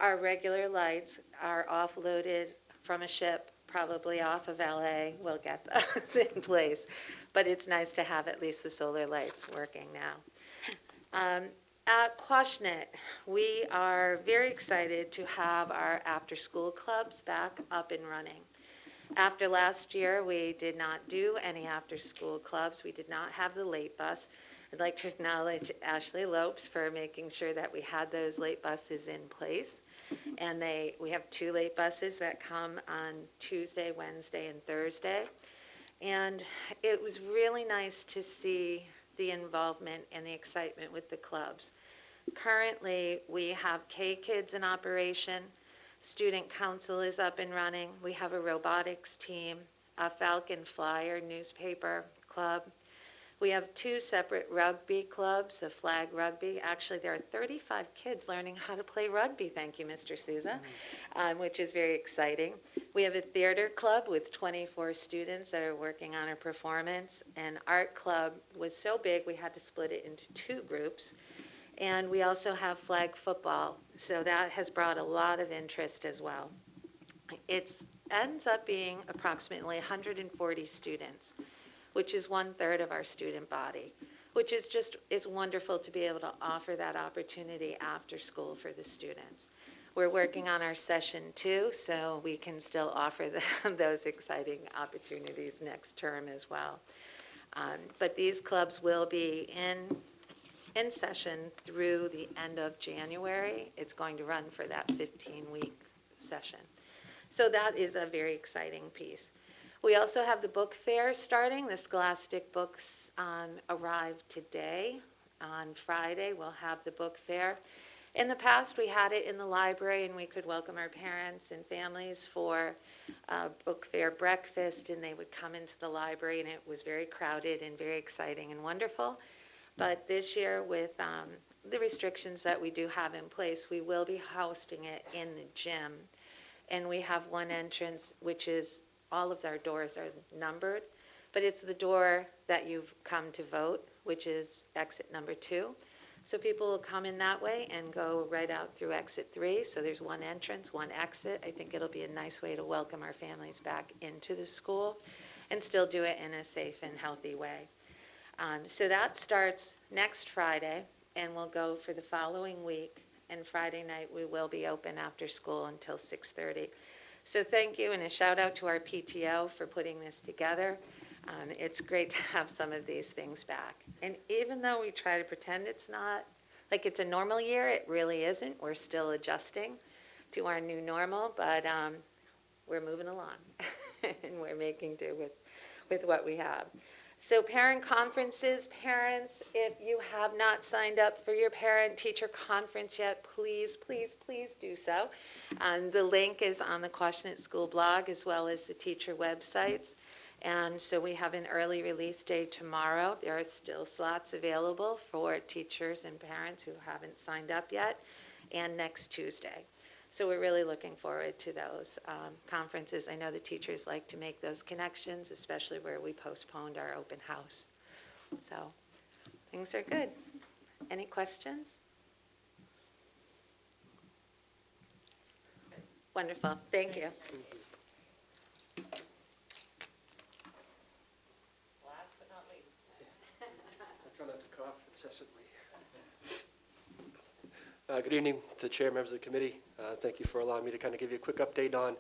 our regular lights are offloaded from a ship, probably off of LA, we'll get those in place. But it's nice to have at least the solar lights working now. At Quashnet, we are very excited to have our after-school clubs back up and running. After last year, we did not do any after-school clubs. We did not have the late bus. I'd like to acknowledge Ashley Lopes for making sure that we had those late buses in place. And we have 2 late buses that come on Tuesday, Wednesday, and Thursday. And it was really nice to see the involvement and the excitement with the clubs. Currently, we have K-Kids in operation. Student Council is up and running. We have a robotics team, a Falcon Flyer newspaper club. We have 2 separate rugby clubs, a flag rugby. Actually, there are 35 kids learning how to play rugby, thank you, Mr. Souza, which is very exciting. We have a theater club with 24 students that are working on a performance. An art club was so big we had to split it into 2 groups. And we also have flag football, so that has brought a lot of interest as well. It ends up being approximately 140 students, which is 1/3 of our student body, which is it's wonderful to be able to offer that opportunity after school for the students. We're working on our session 2, so we can still offer those exciting opportunities next term as well. But these clubs will be in session through the end of January. It's going to run for that 15-week session. So that is a very exciting piece. We also have the book fair starting. The Scholastic books arrived today. On Friday, we'll have the book fair. In the past, we had it in the library, and we could welcome our parents and families for a book fair breakfast, and they would come into the library, and it was very crowded and very exciting and wonderful. But this year, with the restrictions that we do have in place, we will be hosting it in the gym. And we have one entrance, which is, all of our doors are numbered, but it's the door that you've come to vote, which is exit number 2. So people will come in that way and go right out through exit 3. So there's one entrance, one exit. I think it'll be a nice way to welcome our families back into the school and still do it in a safe and healthy way. So that starts next Friday and will go for the following week. And Friday night, we will be open after school until 6:30. So thank you, and a shout out to our PTO for putting this together. It's great to have some of these things back. And even though we try to pretend it's not, like it's a normal year, it really isn't. We're still adjusting to our new normal, but we're moving along and we're making do with what we have. So parent conferences, parents, if you have not signed up for your parent-teacher conference yet, please, please, please do so. The link is on the Quashnet School blog as well as the teacher websites. And so we have an early release day tomorrow. There are still slots available for teachers and parents who haven't signed up yet, and next Tuesday. So we're really looking forward to those conferences. I know the teachers like to make those connections, especially where we postponed our open house. So things are good. Any questions? Wonderful. Thank you. Last but not least. I try not to cough incessantly. Good evening to the chair, members of the committee. Thank you for allowing me to kind of give you a quick update on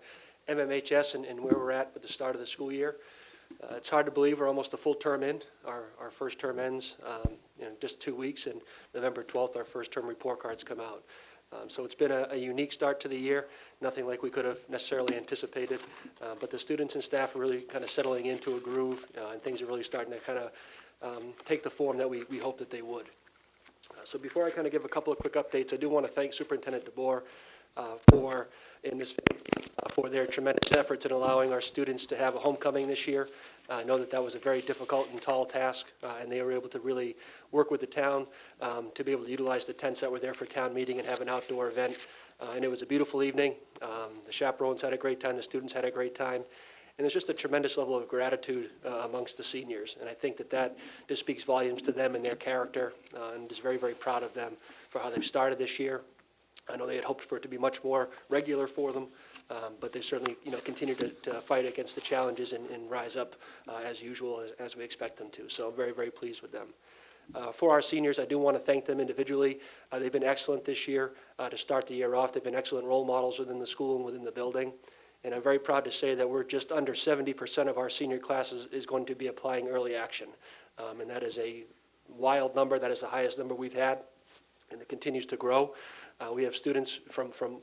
MMHS and where we're at with the start of the school year. It's hard to believe we're almost a full term in. Our first term ends in just 2 weeks, and November 12th, our first term report cards come out. So it's been a unique start to the year, nothing like we could have necessarily anticipated, but the students and staff are really kind of settling into a groove, and things are really starting to kind of take the form that we hope that they would. So before I kind of give a couple of quick updates, I do want to thank Superintendent DeBoer for their tremendous efforts in allowing our students to have a homecoming this year. I know that was a very difficult and tall task, and they were able to really work with the town to be able to utilize the tents that were there for town meeting and have an outdoor event And it was a beautiful evening. The chaperones had a great time, the students had a great time, and there's just a tremendous level of gratitude amongst the seniors. And I think that just speaks volumes to them and their character, and just very, very proud of them for how they've started this year. I know they had hoped for it to be much more regular for them, but they certainly, continue to fight against the challenges and rise up as usual, as we expect them to. So I'm very, very pleased with them. For our seniors, I do want to thank them individually. They've been excellent this year to start the year off. They've been excellent role models within the school and within the building. And I'm very proud to say that we're just under 70% of our senior classes is going to be applying early action. And that is a wild number. That is the highest number we've had, and it continues to grow. We have students from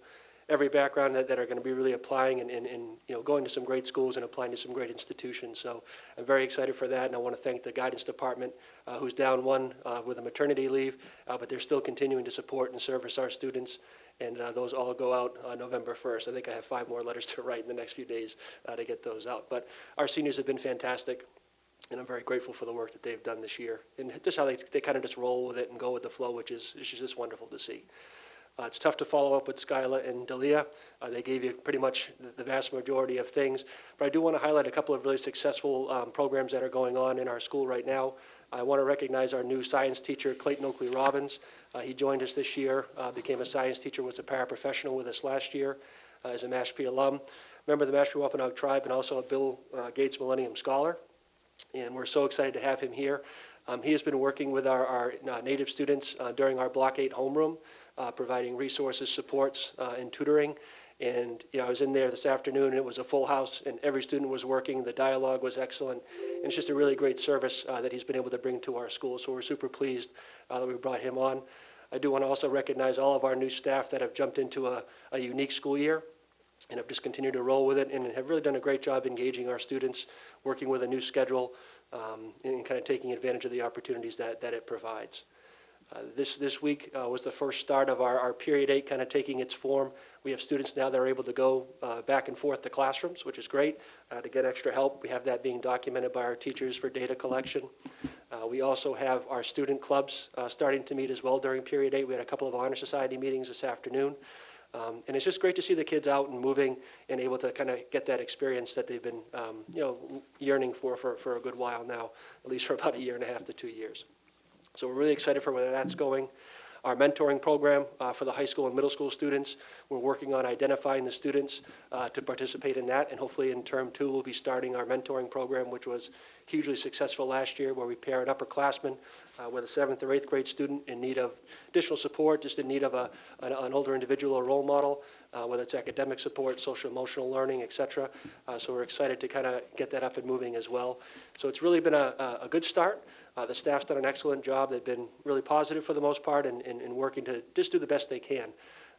every background that are going to be really applying and going to some great schools and applying to some great institutions. So I'm very excited for that, and I want to thank the guidance department, who's down one with a maternity leave, but they're still continuing to support and service our students, and those all go out November 1st. I think I have 5 more letters to write in the next few days to get those out. But our seniors have been fantastic, and I'm very grateful for the work that they've done this year, and just how they kind of just roll with it and go with the flow, which is just wonderful to see. It's tough to follow up with Skyla and Dalia. They gave you pretty much the vast majority of things, but I do want to highlight a couple of really successful programs that are going on in our school right now. I want to recognize our new science teacher, Clayton Oakley Robbins. He joined us this year, became a science teacher, was a paraprofessional with us last year as a Mashpee alum, member of the Mashpee Wampanoag tribe, and also a Bill Gates Millennium Scholar. And we're so excited to have him here. He has been working with our Native students during our Block 8 homeroom, providing resources, supports, and tutoring. And I was in there this afternoon, and it was a full house, and every student was working. The dialogue was excellent, and it's just a really great service that he's been able to bring to our school. So we're super pleased that we brought him on. I do want to also recognize all of our new staff that have jumped into a unique school year and have just continued to roll with it and have really done a great job engaging our students, working with a new schedule, and kind of taking advantage of the opportunities that it provides. This week was the first start of our Period 8 kind of taking its form. We have students now that are able to go back and forth to classrooms, which is great, to get extra help. We have that being documented by our teachers for data collection. We also have our student clubs starting to meet as well during Period 8. We had a couple of Honor Society meetings this afternoon. And it's just great to see the kids out and moving and able to kind of get that experience that they've been yearning for a good while now, at least for about 1.5 years to 2 years. So we're really excited for where that's going. Our mentoring program for the high school and middle school students, we're working on identifying the students to participate in that, and hopefully in term 2 we'll be starting our mentoring program, which was hugely successful last year, where we pair an upperclassman with a 7th or 8th grade student in need of additional support, just in need of an older individual or role model, whether it's academic support, social emotional learning, etc. So we're excited to kind of get that up and moving as well. So it's really been a good start. The staff's done an excellent job. They've been really positive for the most part and working to just do the best they can.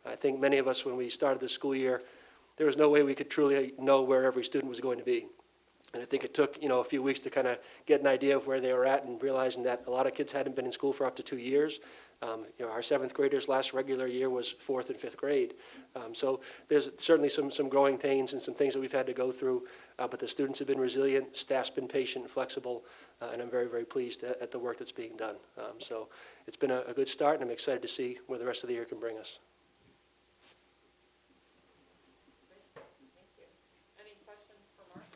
I think many of us, when we started the school year, there was no way we could truly know where every student was going to be. And I think it took, a few weeks to kind of get an idea of where they were at and realizing that a lot of kids hadn't been in school for up to 2 years. Our 7th graders last regular year was 4th and 5th grade. So there's certainly some growing pains and some things that we've had to go through, but the students have been resilient, staff's been patient and flexible, and I'm very, very pleased at the work that's being done. So it's been a good start, and I'm excited to see where the rest of the year can bring us. Any questions for Mark?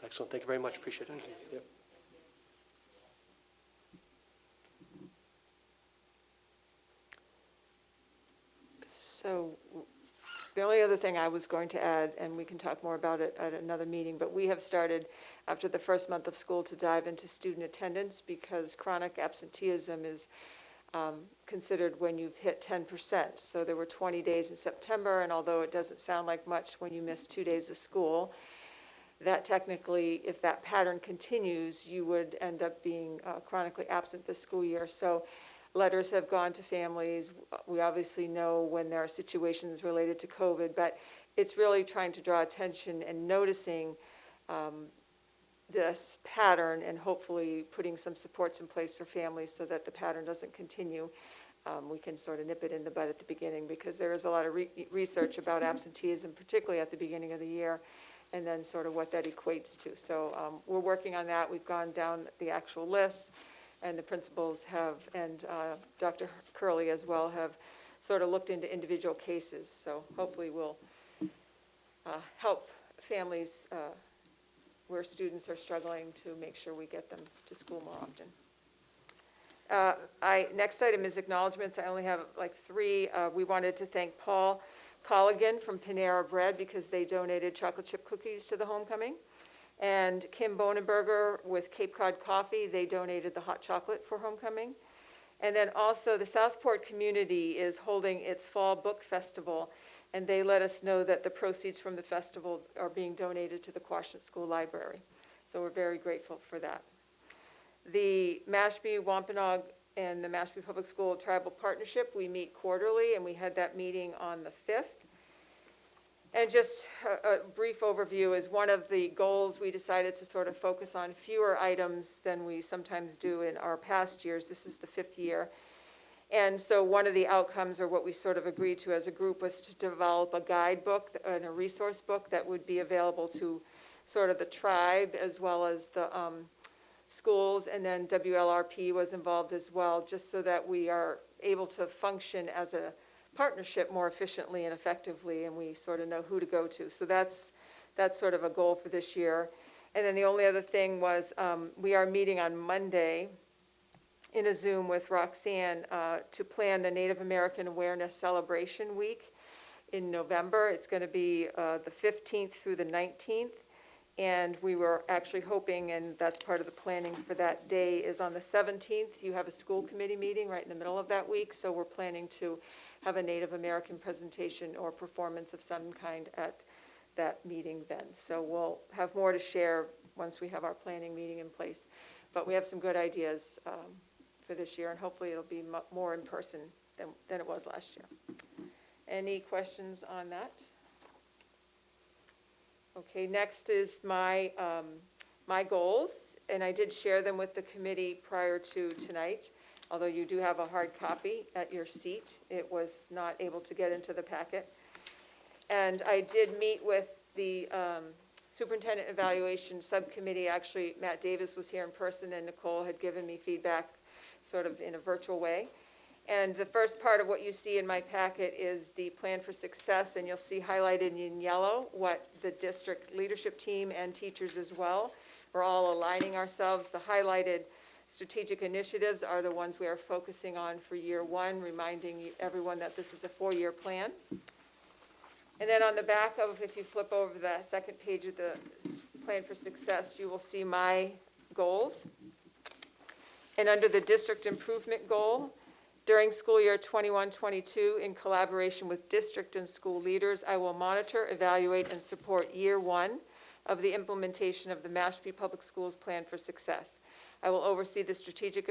Excellent. Thank you very much. Appreciate it. Yep. So the only other thing I was going to add, and we can talk more about it at another meeting, but we have started after the first month of school to dive into student attendance, because chronic absenteeism is considered when you've hit 10%. So there were 20 days in September, and although it doesn't sound like much when you miss 2 days of school, that technically, if that pattern continues, you would end up being chronically absent this school year. So letters have gone to families. We obviously know when there are situations related to COVID, but it's really trying to draw attention and noticing this pattern and hopefully putting some supports in place for families so that the pattern doesn't continue. We can sort of nip it in the bud at the beginning, because there is a lot of research about absenteeism, particularly at the beginning of the year, and then sort of what that equates to. So we're working on that. We've gone down the actual list. and the principals have, and Dr. Curley as well, have sort of looked into individual cases. So hopefully we'll help families where students are struggling to make sure we get them to school more often. Next item is acknowledgments. I only have like 3. We wanted to thank Paul Colligan from Panera Bread because they donated chocolate chip cookies to the homecoming. And Kim Bonenberger with Cape Cod Coffee, they donated the hot chocolate for homecoming. And then also the Southport community is holding its fall book festival, and they let us know that the proceeds from the festival are being donated to the Quashnet School Library. So we're very grateful for that. The Mashpee, Wampanoag, and the Mashpee Public School Tribal Partnership, we meet quarterly, and we had that meeting on the 5th. And just a brief overview is one of the goals we decided to sort of focus on fewer items than we sometimes do in our past years. This is the 5th year. And so one of the outcomes, or what we sort of agreed to as a group, was to develop a guidebook and a resource book that would be available to sort of the tribe as well as the schools, and then WLRP was involved as well, just so that we are able to function as a partnership more efficiently and effectively, and we sort of know who to go to. So that's sort of a goal for this year. And then the only other thing was we are meeting on Monday in a Zoom with Roxanne to plan the Native American Awareness Celebration Week in November. It's going to be the 15th through the 19th. And we were actually hoping, and that's part of the planning for that day, is on the 17th, you have a school committee meeting right in the middle of that week. So we're planning to have a Native American presentation or performance of some kind at that meeting then. So we'll have more to share once we have our planning meeting in place. But we have some good ideas for this year, and hopefully it'll be more in person than it was last year. Any questions on that? Okay, next is my goals, and I did share them with the committee prior to tonight, although you do have a hard copy at your seat. It was not able to get into the packet. And I did meet with the Superintendent Evaluation Subcommittee. Actually, Matt Davis was here in person, and Nicole had given me feedback sort of in a virtual way. And the first part of what you see in my packet is the plan for success, and you'll see highlighted in yellow what the district leadership team and teachers as well are all aligning ourselves. The highlighted strategic initiatives are the ones we are focusing on for year 1, reminding everyone that this is a 4-year plan. And then on the back of, if you flip over the second page of the plan for success, you will see my goals. And under the district improvement goal, during school year 21-22, in collaboration with district and school leaders, I will monitor, evaluate, and support year 1 of the implementation of the Mashpee Public Schools Plan for Success. I will oversee the strategic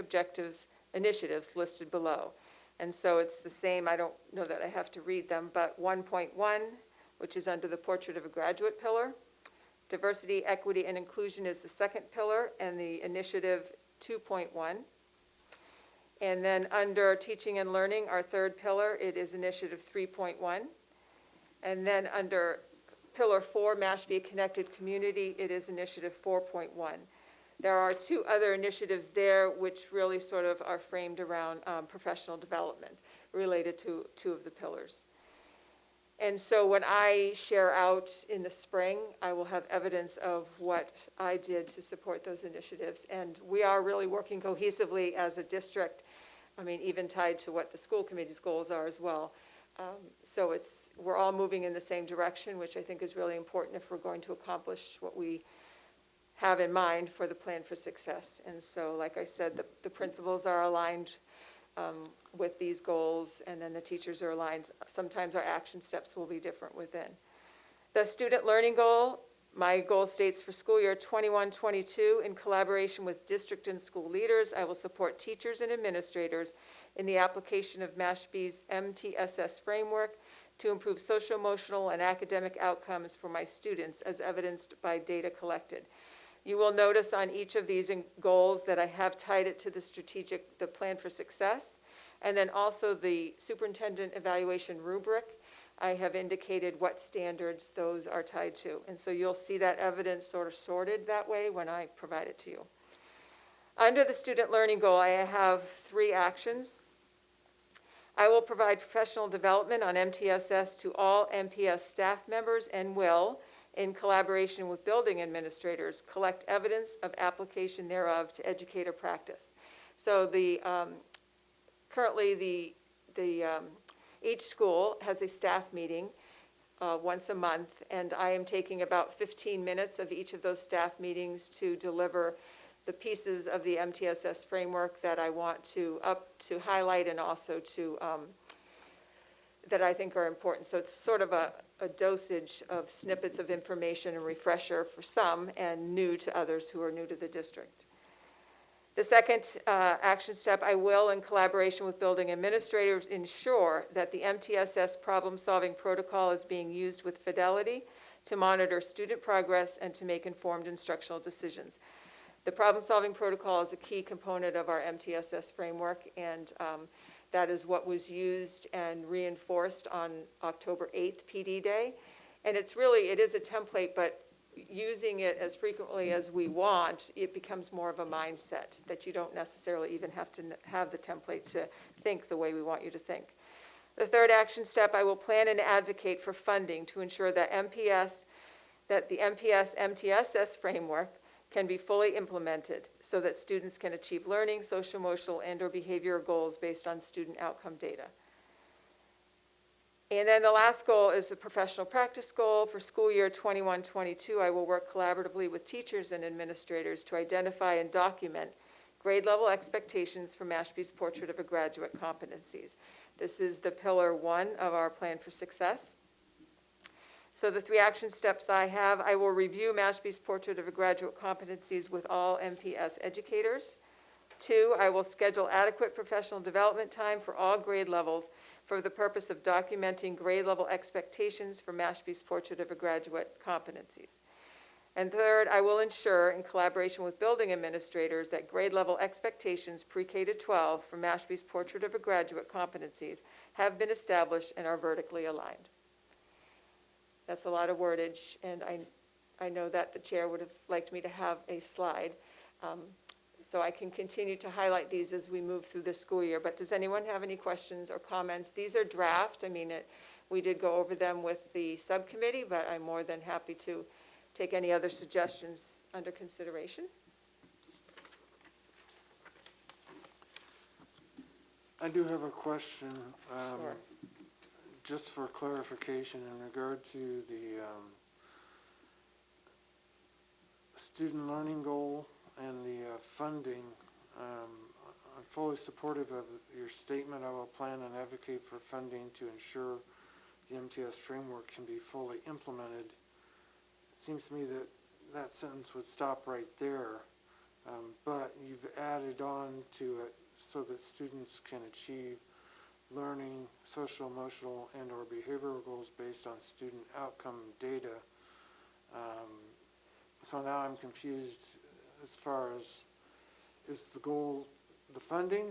initiatives listed below. And so it's the same, I don't know that I have to read them, but 1.1, which is under the Portrait of a Graduate pillar. Diversity, equity, and inclusion is the second pillar, and the initiative 2.1. And then under teaching and learning, our third pillar, it is initiative 3.1. And then under pillar 4, Mashpee Connected Community, it is initiative 4.1. There are 2 other initiatives there which really sort of are framed around professional development related to 2 of the pillars. And so when I share out in the spring, I will have evidence of what I did to support those initiatives. And we are really working cohesively as a district, I mean, even tied to what the school committee's goals are as well. So we're all moving in the same direction, which I think is really important if we're going to accomplish what we have in mind for the plan for success. And so, like I said, the principals are aligned with these goals, and then the teachers are aligned. Sometimes our action steps will be different within. The student learning goal, my goal states for school year 21-22, in collaboration with district and school leaders, I will support teachers and administrators in the application of Mashpee's MTSS framework to improve social, emotional, and academic outcomes for my students as evidenced by data collected. You will notice on each of these goals that I have tied it to the plan for success, and then also the superintendent evaluation rubric. I have indicated what standards those are tied to. And so you'll see that evidence sort of sorted that way when I provide it to you. Under the student learning goal, I have 3 actions. I will provide professional development on MTSS to all MPS staff members and will, in collaboration with building administrators, collect evidence of application thereof to educator practice. So currently each school has a staff meeting once a month, and I am taking about 15 minutes of each of those staff meetings to deliver the pieces of the MTSS framework that I want to highlight and also that I think are important. So it's sort of a dosage of snippets of information and refresher for some and new to others who are new to the district. The second action step, I will, in collaboration with building administrators, ensure that the MTSS problem-solving protocol is being used with fidelity to monitor student progress and to make informed instructional decisions. The problem-solving protocol is a key component of our MTSS framework, and that is what was used and reinforced on October 8th, PD Day. And it is a template, but using it as frequently as we want, it becomes more of a mindset that you don't necessarily even have to have the template to think the way we want you to think. The third action step, I will plan and advocate for funding to ensure that the MPS MTSS framework can be fully implemented so that students can achieve learning, social, emotional, and/or behavioral goals based on student outcome data. And then the last goal is the professional practice goal. For school year 21-22, I will work collaboratively with teachers and administrators to identify and document grade level expectations for Mashpee's Portrait of a Graduate competencies. This is the pillar 1 of our plan for success. So the 3 action steps I have, I will review Mashpee's Portrait of a Graduate competencies with all MPS educators. 2, I will schedule adequate professional development time for all grade levels for the purpose of documenting grade level expectations for Mashpee's Portrait of a Graduate competencies. And 3rd, I will ensure, in collaboration with building administrators, that grade level expectations pre-K to 12 for Mashpee's Portrait of a Graduate competencies have been established and are vertically aligned. That's a lot of wordage, and I know that the chair would have liked me to have a slide. So I can continue to highlight these as we move through the school year. But does anyone have any questions or comments? These are draft. I mean, we did go over them with the subcommittee, but I'm more than happy to take any other suggestions under consideration. I do have a question. Sure. Just for clarification in regard to the student learning goal and the funding, I'm fully supportive of your statement. I will plan and advocate for funding to ensure the MTS framework can be fully implemented. It seems to me that that sentence would stop right there, but you've added on to it so that students can achieve learning, social, emotional, and or behavioral goals based on student outcome data. So now I'm confused as far as, is the goal the funding